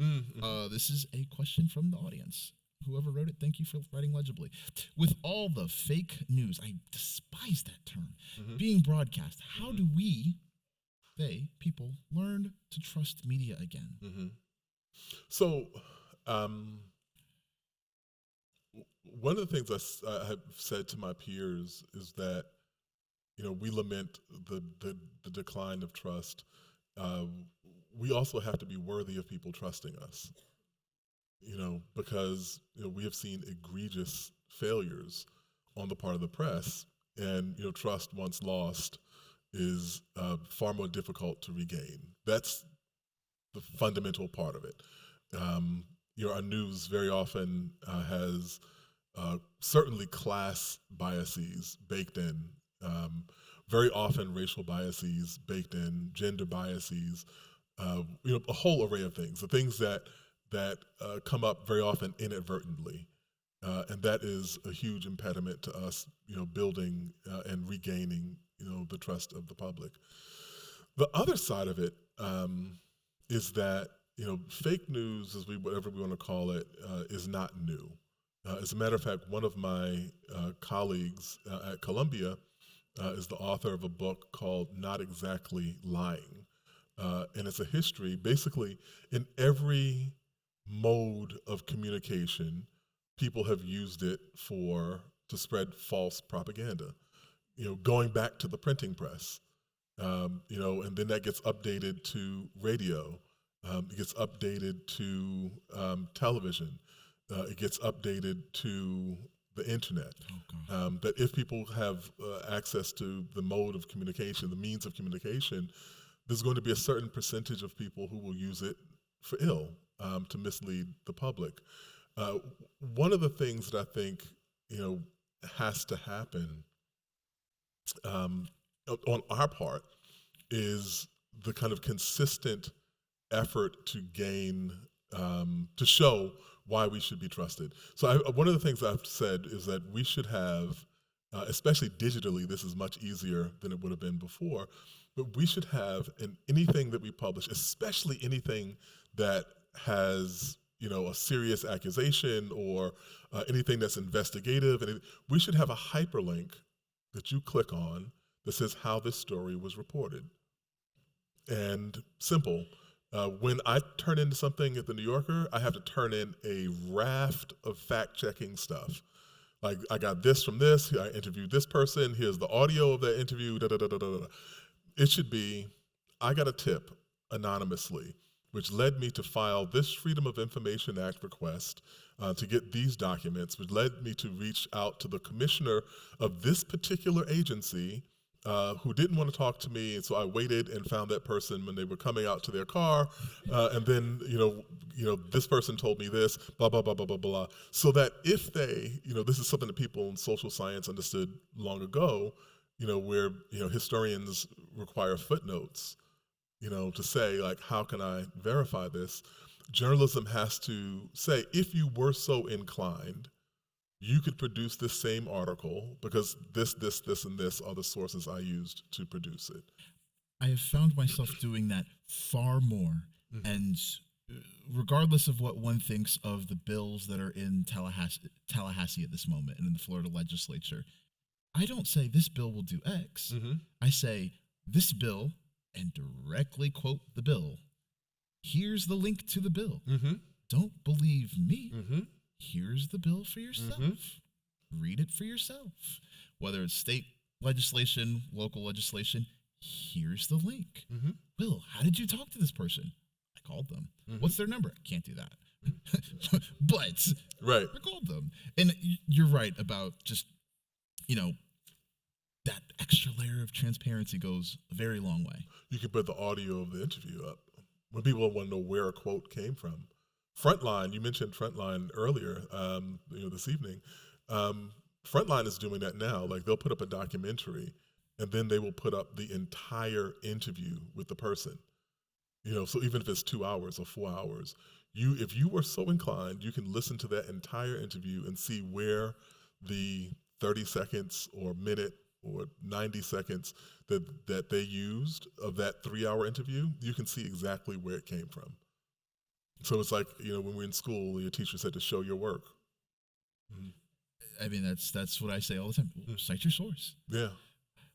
S3: This is a question from the audience. Whoever wrote it, thank you for writing legibly. With all the fake news, I despise that term, being broadcast, how do people, learn to trust media again?
S4: So, one of the things I have said to my peers is that, we lament the decline of trust. We also have to be worthy of people trusting us, because we have seen egregious failures on the part of the press, and trust once lost is far more difficult to regain. That's the fundamental part of it. Our news very often has certainly class biases baked in, very often racial biases baked in, gender biases, a whole array of things. The things that come up very often inadvertently, and that is a huge impediment to us, building and regaining, the trust of the public. The other side of it is that fake news, whatever we want to call it, is not new. As a matter of fact, one of my colleagues at Columbia is the author of a book called Not Exactly Lying. And it's a history, basically, in every mode of communication, people have used it to spread false propaganda. Going back to the printing press, and then that gets updated to radio. It gets updated to television. It gets updated to the internet. That if people have access to the mode of communication, the means of communication, there's going to be a certain percentage of people who will use it for ill, to mislead the public. One of the things that I think has to happen on our part is the kind of consistent effort to gain, to show why we should be trusted. So one of the things I've said is that we should have, especially digitally, this is much easier than it would have been before, but we should have in anything that we publish, especially anything that has a serious accusation or anything that's investigative, and we should have a hyperlink that you click on that says how this story was reported. And simple. When I turn into something at the New Yorker, I have to turn in a raft of fact-checking stuff. Like, I got this from this, I interviewed this person, here's the audio of that interview, da-da-da-da-da-da. It should be, I got a tip anonymously, which led me to file this Freedom of Information Act request to get these documents, which led me to reach out to the commissioner of this particular agency who didn't want to talk to me, and so I waited and found that person when they were coming out to their car, and then this person told me this, blah blah blah blah blah blah. So that if they, this is something that people in social science understood long ago, where historians require footnotes, to say, like, how can I verify this? Journalism has to say, if you were so inclined, you could produce this same article because this, and this are the sources I used to produce it.
S3: I have found myself doing that far more. And regardless of what one thinks of the bills that are in Tallahassee at this moment and in the Florida legislature, I don't say this bill will do X. I say this bill, and directly quote the bill. Here's the link to the bill. Don't believe me. Here's the bill for yourself. Read it for yourself. Whether it's state legislation, local legislation, here's the link. Bill, how did you talk to this person? I called them. What's their number? Can't do that. But
S4: right.
S3: I called them. And you're right about just, that extra layer of transparency goes a very long way.
S4: You can put the audio of the interview up when people want to know where a quote came from. Frontline, you mentioned Frontline earlier, this evening. Frontline is doing that now. Like, they'll put up a documentary, and then they will put up the entire interview with the person. So even if it's 2 hours or 4 hours, if you were so inclined, you can listen to that entire interview and see where the 30 seconds or minute or 90 seconds that they used of that 3-hour interview, you can see exactly where it came from. So it's like, when we're in school, your teacher said to show your work.
S3: I mean, that's what I say all the time. Cite your source.
S4: Yeah.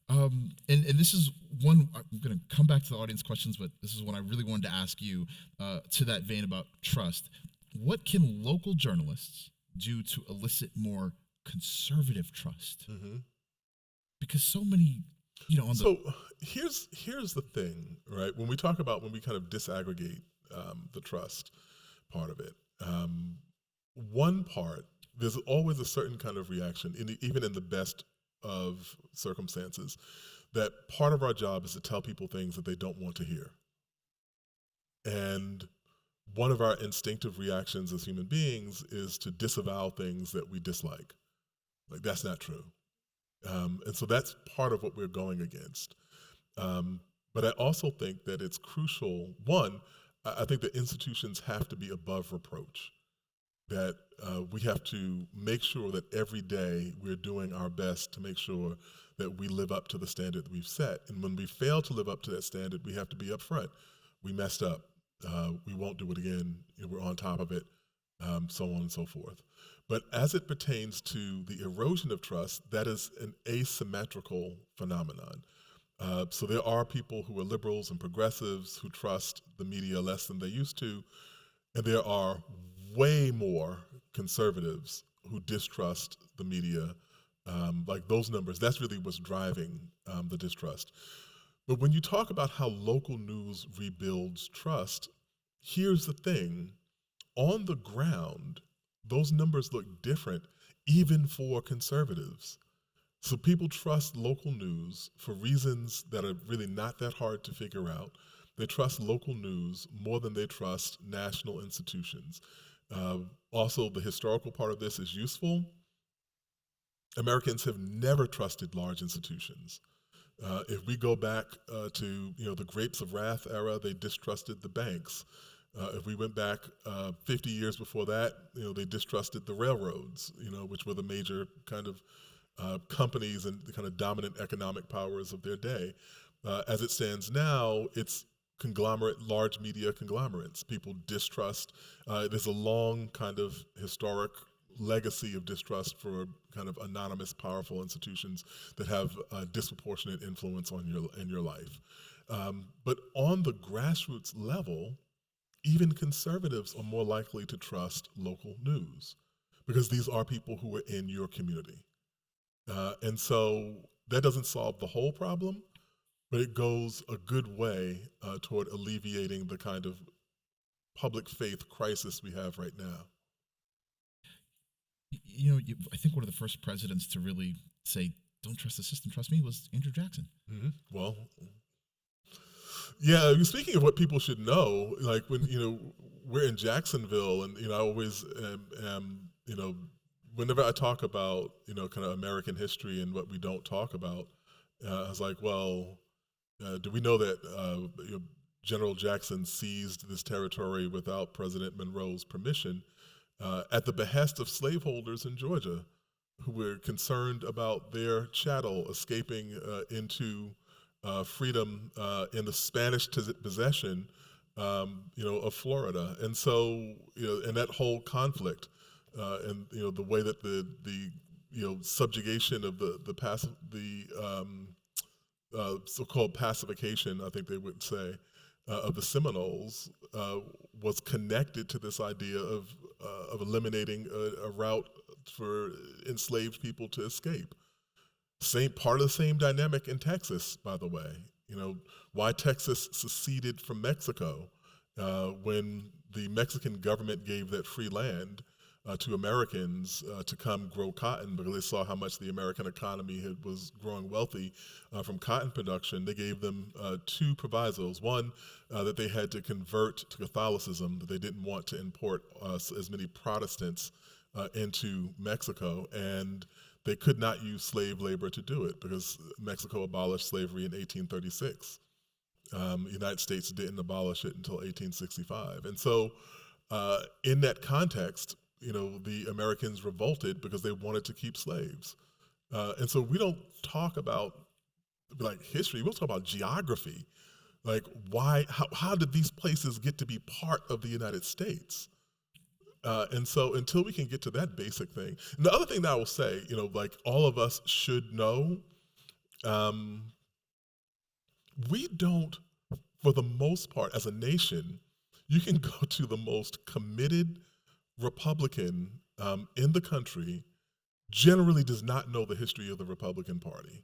S3: And this is one, I'm going to come back to the audience questions, but this is one I really wanted to ask you to that vein about trust. What can local journalists do to elicit more conservative trust? Because so many,
S4: here's the thing, right? When we kind of disaggregate the trust part of it, one part, there's always a certain kind of reaction, even in the best of circumstances, that part of our job is to tell people things that they don't want to hear. And one of our instinctive reactions as human beings is to disavow things that we dislike. Like, that's not true. And so that's part of what we're going against. But I also think that it's crucial. One, I think that institutions have to be above reproach. That we have to make sure that every day we're doing our best to make sure that we live up to the standard that we've set. And when we fail to live up to that standard, we have to be upfront. We messed up. We won't do it again. We're on top of it, so on and so forth. But as it pertains to the erosion of trust, that is an asymmetrical phenomenon. So there are people who are liberals and progressives who trust the media less than they used to, and there are way more conservatives who distrust the media. Like those numbers, that's really what's driving the distrust. But when you talk about how local news rebuilds trust, here's the thing. On the ground, those numbers look different, even for conservatives. So people trust local news for reasons that are really not that hard to figure out. They trust local news more than they trust national institutions. Also, the historical part of this is useful. Americans have never trusted large institutions. If we go back to the Grapes of Wrath era, they distrusted the banks. If we went back 50 years before that, they distrusted the railroads, which were the major kind of companies and the kind of dominant economic powers of their day. As it stands now, it's large media conglomerates. People distrust. There's a long kind of historic legacy of distrust for kind of anonymous, powerful institutions that have a disproportionate influence on your life. But on the grassroots level, even conservatives are more likely to trust local news because these are people who are in your community. And so that doesn't solve the whole problem, but it goes a good way toward alleviating the kind of public faith crisis we have right now.
S3: I think one of the first presidents to really say, "Don't trust the system, trust me," was Andrew Jackson.
S4: Mm-hmm. Well, yeah. Speaking of what people should know, like when we're in Jacksonville, and I always am whenever I talk about kind of American history and what we don't talk about, I was like, well, do we know that General Jackson seized this territory without President Monroe's permission? At the behest of slaveholders in Georgia, who were concerned about their chattel escaping into freedom in the Spanish possession, of Florida, and so and that whole conflict, and the way that the subjugation of the so-called pacification, I think they would say, of the Seminoles was connected to this idea of eliminating a route for enslaved people to escape. Part of the same dynamic in Texas, by the way. Why Texas seceded from Mexico when the Mexican government gave that free land to Americans to come grow cotton because they saw how much the American economy was growing wealthy from cotton production. They gave them two provisos. One, that they had to convert to Catholicism, that they didn't want to import as many Protestants into Mexico, and they could not use slave labor to do it because Mexico abolished slavery in 1836. The United States didn't abolish it until 1865. And so in that context, the Americans revolted because they wanted to keep slaves. And so we don't talk about history, we'll talk about geography. Like how did these places get to be part of the United States? And so until we can get to that basic thing, and the other thing that I will say, like all of us should know, we don't, for the most part, as a nation, you can go to the most committed Republican in the country, generally does not know the history of the Republican Party.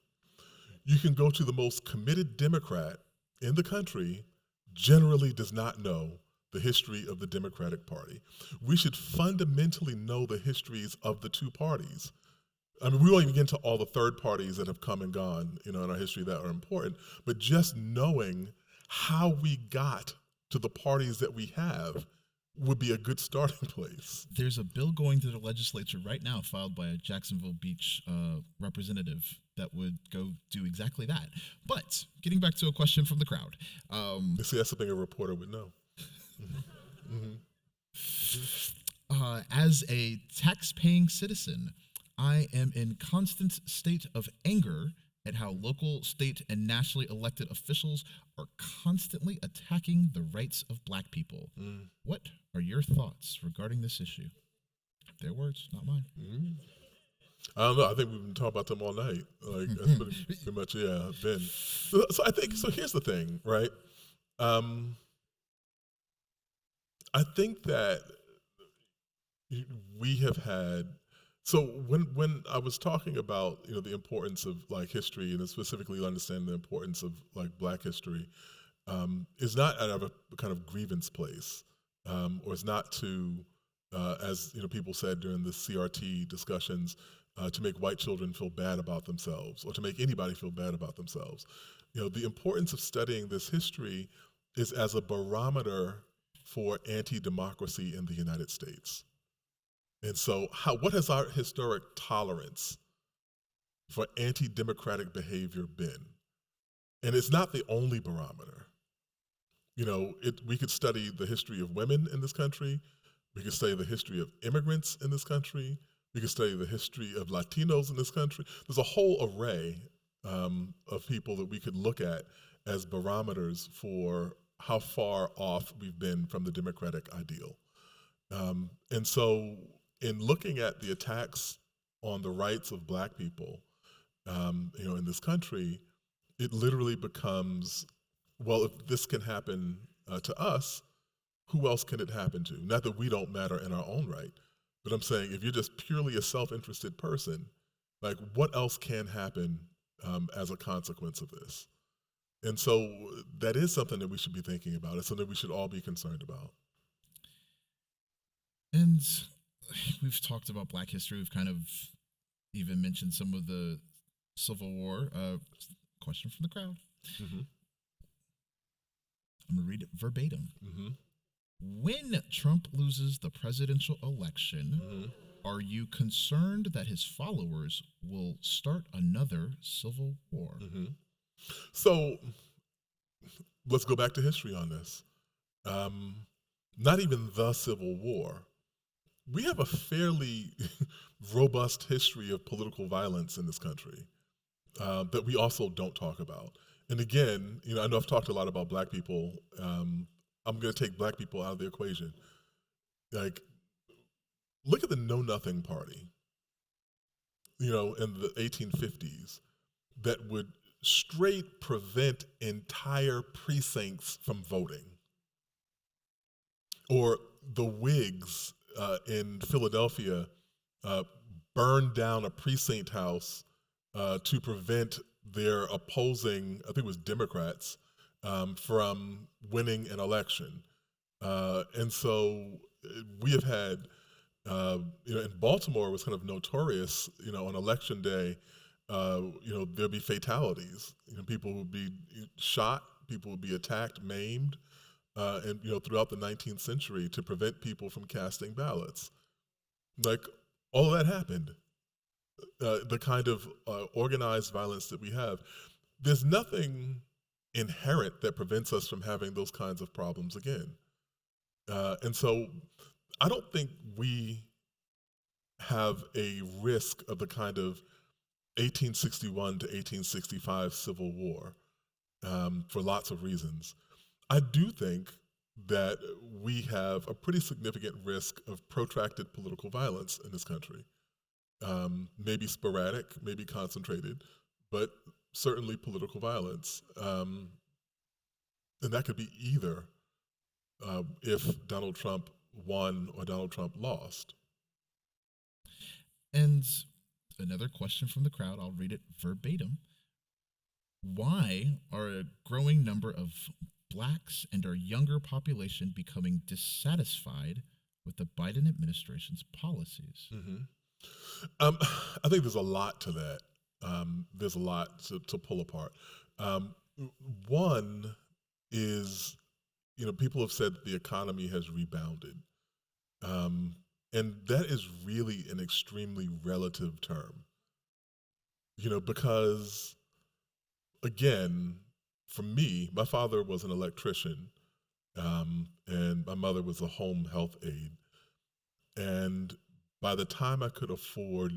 S4: You can go to the most committed Democrat in the country, generally does not know the history of the Democratic Party. We should fundamentally know the histories of the two parties. I mean, we won't even get into all the third parties that have come and gone, in our history that are important, but just knowing how we got to the parties that we have would be a good starting place.
S3: There's a bill going through the legislature right now filed by a Jacksonville Beach representative that would go do exactly that. But getting back to a question from the crowd.
S4: See, that's something a reporter would know.
S3: As a tax-paying citizen, I am in constant state of anger at how local, state, and nationally elected officials are constantly attacking the rights of Black people. What are your thoughts regarding this issue? Their words, not mine.
S4: I don't know. I think we've been talking about them all night. Like that's pretty much, been. So I think, so here's the thing, right? I think that we have had, so when I was talking about, the importance of like history and specifically understanding the importance of like Black history, is not out of a kind of grievance place, or it's not to, as people said during the CRT discussions, to make white children feel bad about themselves or to make anybody feel bad about themselves. The importance of studying this history is as a barometer for anti-democracy in the United States. And so what has our historic tolerance for anti-democratic behavior been? And it's not the only barometer. We could study the history of women in this country. We could study the history of immigrants in this country. We could study the history of Latinos in this country. There's a whole array of people that we could look at as barometers for how far off we've been from the democratic ideal. And so in looking at the attacks on the rights of Black people, in this country, it literally becomes, well, if this can happen to us, who else can it happen to? Not that we don't matter in our own right, but I'm saying if you're just purely a self-interested person, like what else can happen as a consequence of this? And so that is something that we should be thinking about. It's something we should all be concerned about.
S3: And we've talked about Black history. We've kind of even mentioned some of the Civil War. Question from the crowd. I'm going to read it verbatim. When Trump loses the presidential election, are you concerned that his followers will start another civil war?
S4: So let's go back to history on this. Not even the Civil War. We have a fairly robust history of political violence in this country that we also don't talk about. And again, I know I've talked a lot about Black people. I'm going to take Black people out of the equation. Like, look at the Know Nothing Party, in the 1850s that would straight prevent entire precincts from voting. Or the Whigs in Philadelphia burned down a precinct house to prevent their opposing, I think it was Democrats, from winning an election. And so we have had, in Baltimore it was kind of notorious, on election day, there'd be fatalities. People would be shot, people would be attacked, maimed, and throughout the 19th century to prevent people from casting ballots. Like, all of that happened. The kind of organized violence that we have. There's nothing inherent that prevents us from having those kinds of problems again. And so I don't think we have a risk of the kind of 1861 to 1865 Civil War for lots of reasons. I do think that we have a pretty significant risk of protracted political violence in this country. Maybe sporadic, maybe concentrated, but certainly political violence. And that could be either if Donald Trump won or Donald Trump lost.
S3: And another question from the crowd, I'll read it verbatim. Why are a growing number of Blacks and our younger population becoming dissatisfied with the Biden administration's policies?
S4: I think there's a lot to that. There's a lot to pull apart. One is, people have said that the economy has rebounded. And that is really an extremely relative term. Because, again, for me, my father was an electrician, and my mother was a home health aide. And by the time I could afford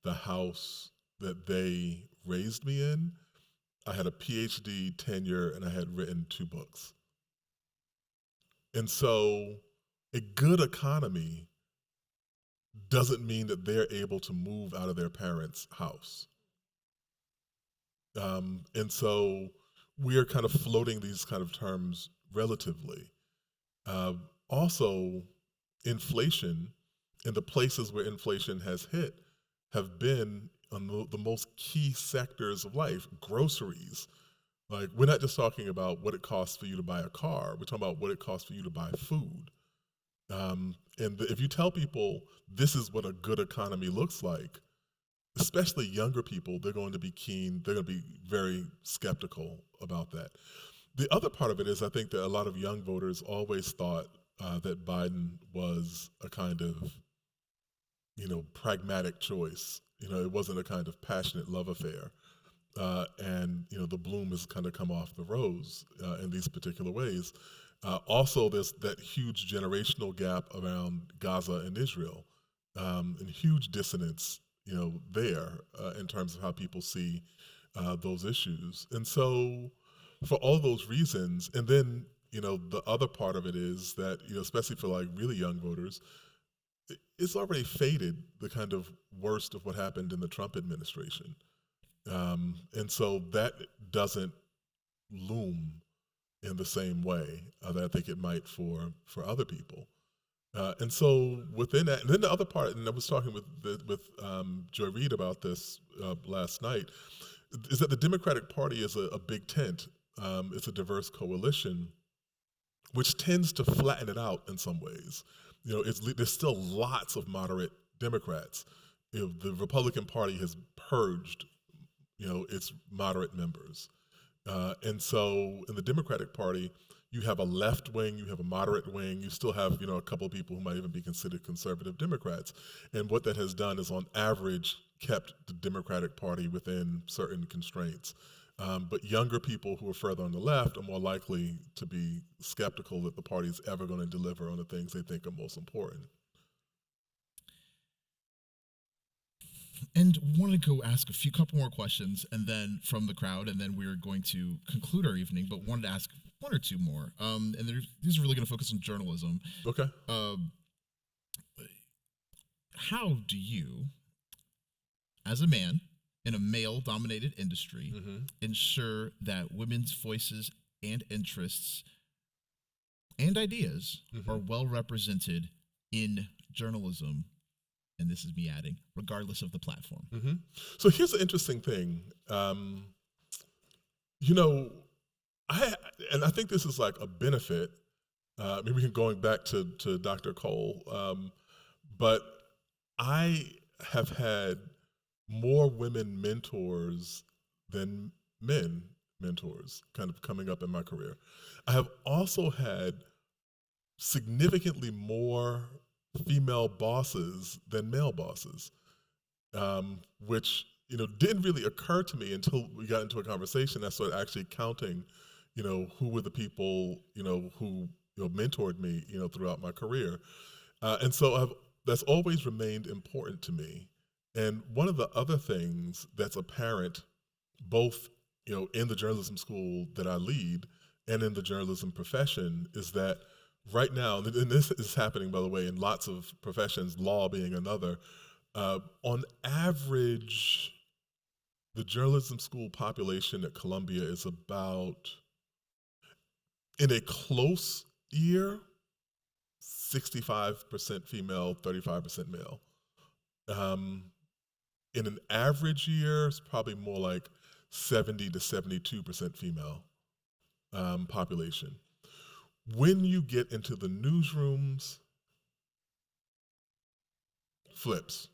S4: the house that they raised me in, I had a PhD tenure and I had written 2 books. And so a good economy doesn't mean that they're able to move out of their parents' house. And so we are kind of floating these kind of terms relatively. Also, inflation, and the places where inflation has hit have been on the most key sectors of life. Groceries. Like, we're not just talking about what it costs for you to buy a car, we're talking about what it costs for you to buy food. If you tell people this is what a good economy looks like, especially younger people, they're going to be very skeptical about that. The other part of it is, I think that a lot of young voters always thought that Biden was a kind of, pragmatic choice. It wasn't a kind of passionate love affair. And the bloom has kind of come off the rose in these particular ways. Also, there's that huge generational gap around Gaza and Israel, and huge dissonance, there in terms of how people see those issues. And so, for all those reasons, and then the other part of it is that especially for like really young voters, it's already faded the kind of worst of what happened in the Trump administration, and so that doesn't loom in the same way that I think it might for other people. And so within that, and then the other part, and I was talking with Joy Reid about this last night, is that the Democratic Party is a big tent. It's a diverse coalition, which tends to flatten it out in some ways. There's still lots of moderate Democrats. The Republican Party has purged, its moderate members. And so in the Democratic Party, you have a left wing, you have a moderate wing, you still have, a couple of people who might even be considered conservative Democrats. And what that has done is, on average, kept the Democratic Party within certain constraints. But younger people who are further on the left are more likely to be skeptical that the party is ever going to deliver on the things they think are most important.
S3: And wanted to go ask a couple more questions, and then from the crowd, and then we're going to conclude our evening. But wanted to ask 1 or 2 more. And these are really going to focus on journalism.
S4: Okay.
S3: How do you, as a man in a male-dominated industry, ensure that women's voices and interests and ideas are well represented in journalism? And this is me adding, regardless of the platform.
S4: So here's an interesting thing. I think this is like a benefit. Maybe we can going back to Dr. Cole, but I have had more women mentors than men mentors kind of coming up in my career. I have also had significantly more female bosses than male bosses, which didn't really occur to me until we got into a conversation. I started actually counting, who were the people, who mentored me, throughout my career, and so that's always remained important to me. And one of the other things that's apparent, both in the journalism school that I lead and in the journalism profession, is that right now, and this is happening, by the way, in lots of professions, law being another, on average, the journalism school population at Columbia is about, in a close year, 65% female, 35% male. In an average year, it's probably more like 70 to 72% female population. When you get into the newsrooms, flips.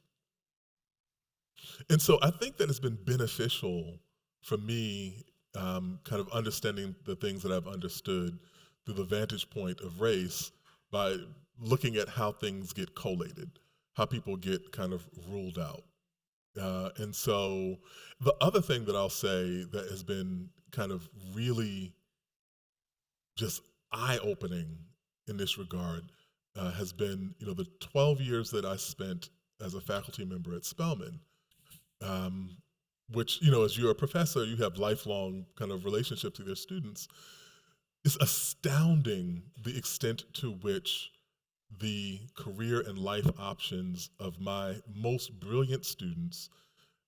S4: And so I think that it's been beneficial for me, kind of understanding the things that I've understood through the vantage point of race by looking at how things get collated, how people get kind of ruled out. And so the other thing that I'll say that has been kind of really just eye-opening in this regard has been, the 12 years that I spent as a faculty member at Spelman, which, as you're a professor, you have lifelong kind of relationships with your students. It's astounding the extent to which the career and life options of my most brilliant students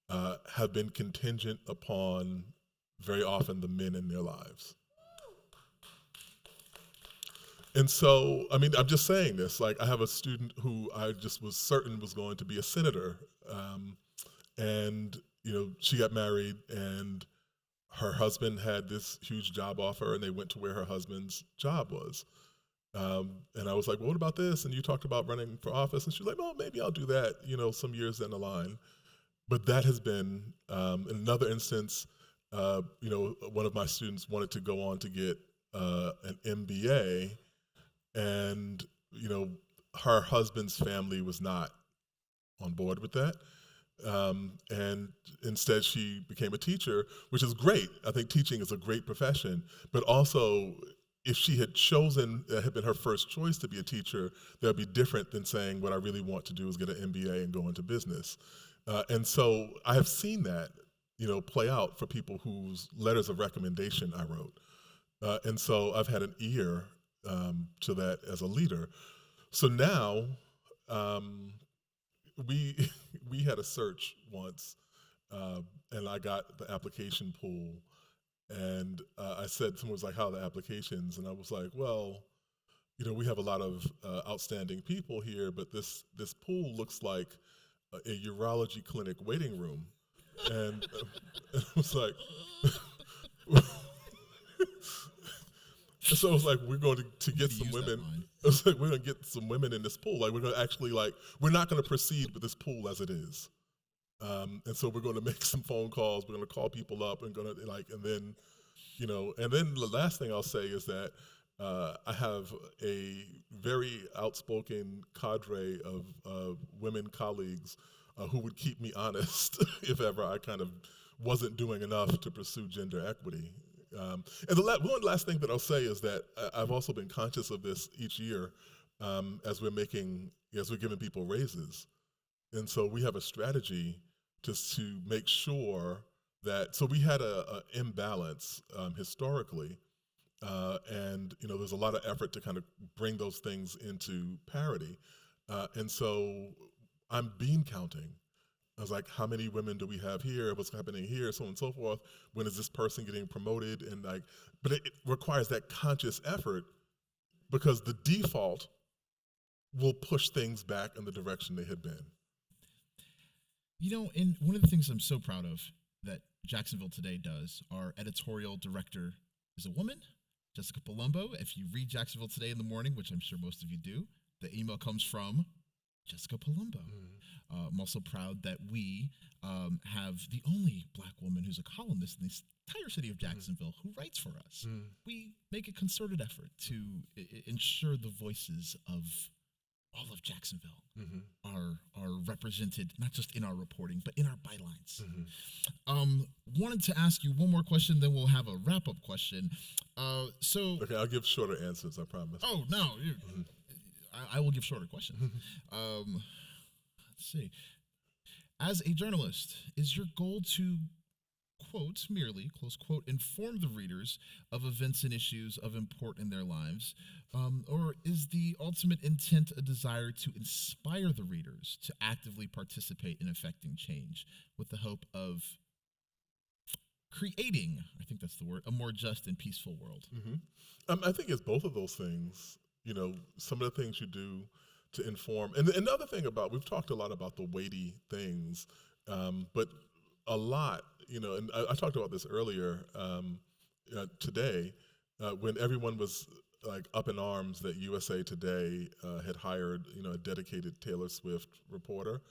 S4: have been contingent upon, very often, the men in their lives. And so, I'm just saying this, like I have a student who I just was certain was going to be a senator, and she got married and her husband had this huge job offer and they went to where her husband's job was. And I was like, well, what about this? And you talked about running for office. And she's like, well, maybe I'll do that, some years down the line. But that has been, in another instance, one of my students wanted to go on to get an MBA, and, her husband's family was not on board with that. And instead she became a teacher, which is great. I think teaching is a great profession, but also if she had chosen, it had been her first choice to be a teacher, that would be different than saying what I really want to do is get an MBA and go into business. And so I have seen that, play out for people whose letters of recommendation I wrote. And so I've had an ear to that as a leader. So now, we had a search once, and I got the application pool, and I said, someone was like, how are the applications? And I was like, well, we have a lot of outstanding people here, but this pool looks like a urology clinic waiting room. And I was like, so I was like, we're going to get some women. I was like, we're going to get some women in this pool. Like, we're going to actually, we're not going to proceed with this pool as it is. And so we're going to make some phone calls. We're going to call people up and going to and then the last thing I'll say is that I have a very outspoken cadre of women colleagues who would keep me honest if ever I kind of wasn't doing enough to pursue gender equity. And one last thing that I'll say is that I've also been conscious of this each year as we're giving people raises. And so we have a strategy to make sure that, so we had a imbalance historically, and there's a lot of effort to kind of bring those things into parity. And so I'm bean counting. I was like, how many women do we have here? What's happening here? So on and so forth. When is this person getting promoted? And but it requires that conscious effort, because the default will push things back in the direction they had been.
S3: And one of the things I'm so proud of that Jacksonville Today does, our editorial director is a woman, Jessica Palumbo. If you read Jacksonville Today in the morning, which I'm sure most of you do, the email comes from Jessica Palumbo. I'm also proud that we have the only Black woman who's a columnist in the entire city of Jacksonville who writes for us. We make a concerted effort to ensure the voices of all of Jacksonville are represented, not just in our reporting, but in our bylines. Wanted to ask you one more question, then we'll have a wrap-up question. Okay,
S4: I'll give shorter answers, I promise.
S3: Oh, no. I will give shorter questions. Let's see. As a journalist, is your goal to quote, merely, close quote, inform the readers of events and issues of import in their lives? Or is the ultimate intent a desire to inspire the readers to actively participate in affecting change with the hope of creating, I think that's the word, a more just and peaceful world?
S4: I think it's both of those things. Some of the things you do to inform. And the other thing we've talked a lot about the weighty things, but a lot, and I talked about this earlier today, when everyone was like up in arms that USA Today had hired, a dedicated Taylor Swift reporter.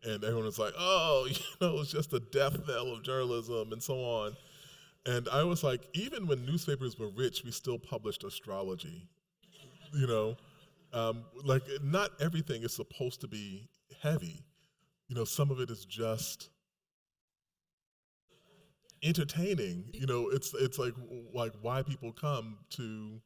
S4: And everyone was like, oh, it's just a death knell of journalism and so on. And I was like, even when newspapers were rich, we still published astrology, like not everything is supposed to be heavy. Some of it is just entertaining. It's like why people come to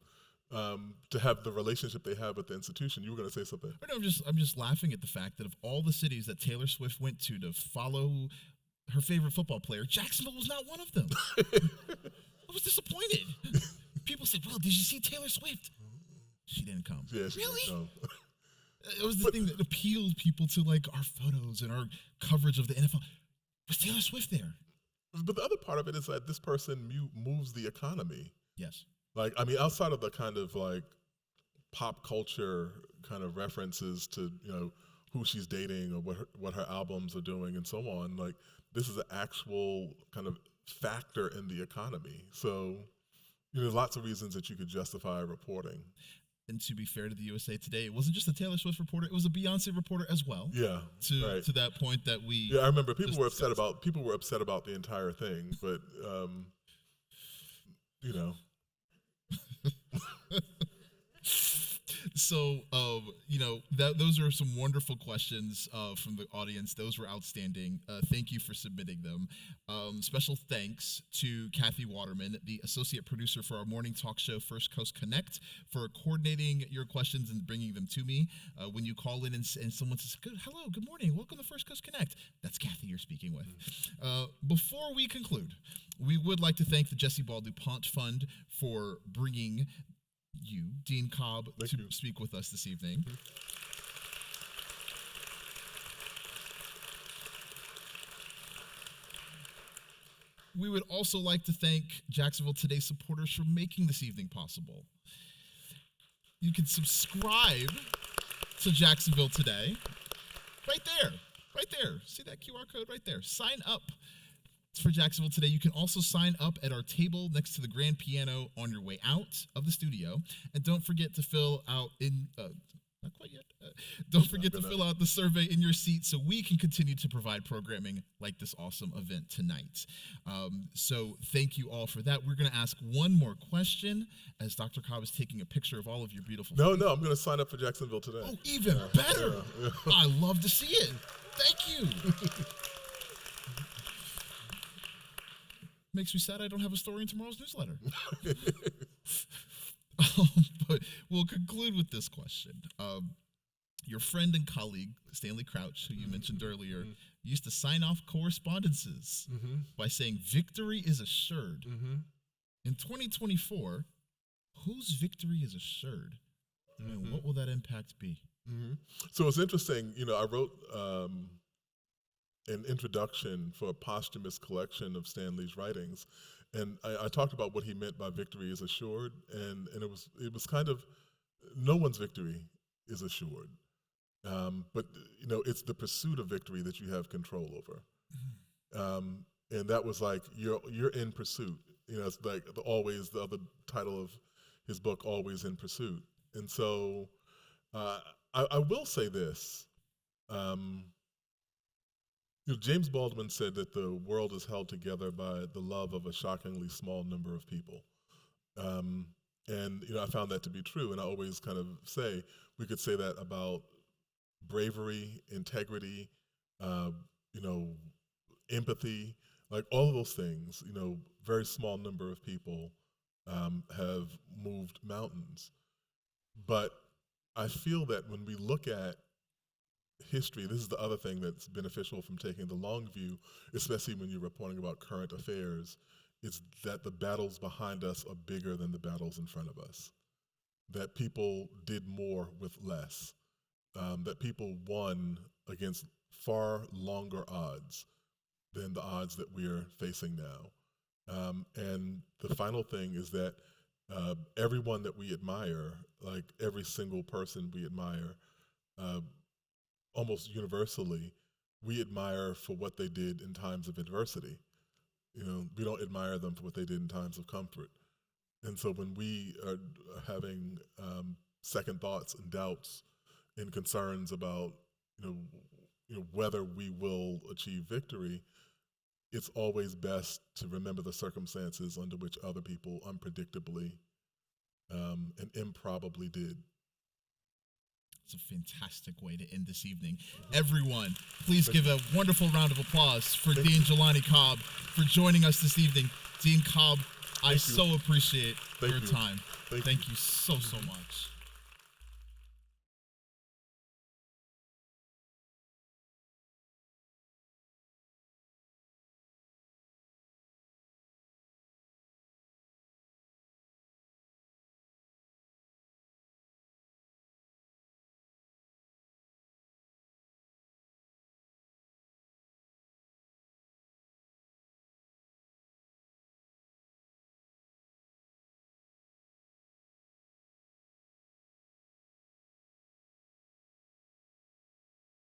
S4: have the relationship they have with the institution. You were going to say something.
S3: No, I'm just laughing at the fact that of all the cities that Taylor Swift went to follow her favorite football player, Jacksonville was not one of them. I was disappointed. People said, well, did you see Taylor Swift? She didn't come.
S4: Yeah, she
S3: really?
S4: didn't come.
S3: It was the thing that appealed people to like our photos and our coverage of the NFL. Was Taylor Swift there?
S4: But the other part of it is that this person moves the economy.
S3: Yes.
S4: Outside of the kind of like pop culture kind of references to, who she's dating or what her albums are doing and so on, like this is an actual kind of factor in the economy. So, there's lots of reasons that you could justify reporting.
S3: And to be fair to the USA Today, it wasn't just a Taylor Swift reporter; it was a Beyonce reporter as well.
S4: Yeah,
S3: to that point that we.
S4: Yeah, I remember people were upset about the entire thing, but
S3: So, those are some wonderful questions from the audience. Those were outstanding. Thank you for submitting them. Special thanks to Kathy Waterman, the associate producer for our morning talk show, First Coast Connect, for coordinating your questions and bringing them to me. When you call in and someone says, hello, good morning, welcome to First Coast Connect, that's Kathy you're speaking with. Before we conclude, we would like to thank the Jessie duPont Fund for bringing you, Dean Cobb, to speak with us this evening. We would also like to thank Jacksonville Today supporters for making this evening possible. You can subscribe to Jacksonville Today right there. See that QR code right there? Sign up for Jacksonville Today. You can also sign up at our table next to the grand piano on your way out of the studio. And don't forget to fill out not quite yet. Don't forget to fill out the survey in your seat so we can continue to provide programming like this awesome event tonight. So thank you all for that. We're going to ask one more question as Dr. Cobb is taking a picture of all of your beautiful
S4: No, I'm going to sign up for Jacksonville Today.
S3: Oh, even better. Yeah. I love to see it. Thank you. Makes me sad I don't have a story in tomorrow's newsletter. But we'll conclude with this question. Your friend and colleague, Stanley Crouch, who you mentioned earlier, used to sign off correspondences by saying, victory is assured. In 2024, whose victory is assured? And what will that impact be?
S4: So it's interesting, I wrote an introduction for a posthumous collection of Stan Lee's writings, and I talked about what he meant by victory is assured, and it was kind of no one's victory is assured, but it's the pursuit of victory that you have control over, and that was like you're in pursuit. It's like always the other title of his book, Always in Pursuit, and so I will say this. James Baldwin said that the world is held together by the love of a shockingly small number of people. And I found that to be true, and I always kind of say, we could say that about bravery, integrity, empathy, like all of those things, very small number of people have moved mountains. But I feel that when we look at history, this is the other thing that's beneficial from taking the long view, especially when you're reporting about current affairs, is that the battles behind us are bigger than the battles in front of us. That people did more with less. That people won against far longer odds than the odds that we're facing now. And the final thing is that everyone that we admire, like every single person we admire, almost universally, we admire for what they did in times of adversity. We don't admire them for what they did in times of comfort. And so when we are having second thoughts and doubts and concerns about, whether we will achieve victory, it's always best to remember the circumstances under which other people unpredictably and improbably did.
S3: It's a fantastic way to end this evening. Everyone, please give a wonderful round of applause for Dean Jelani Cobb for joining us this evening. Dean Cobb, I so appreciate your time. Thank you so much.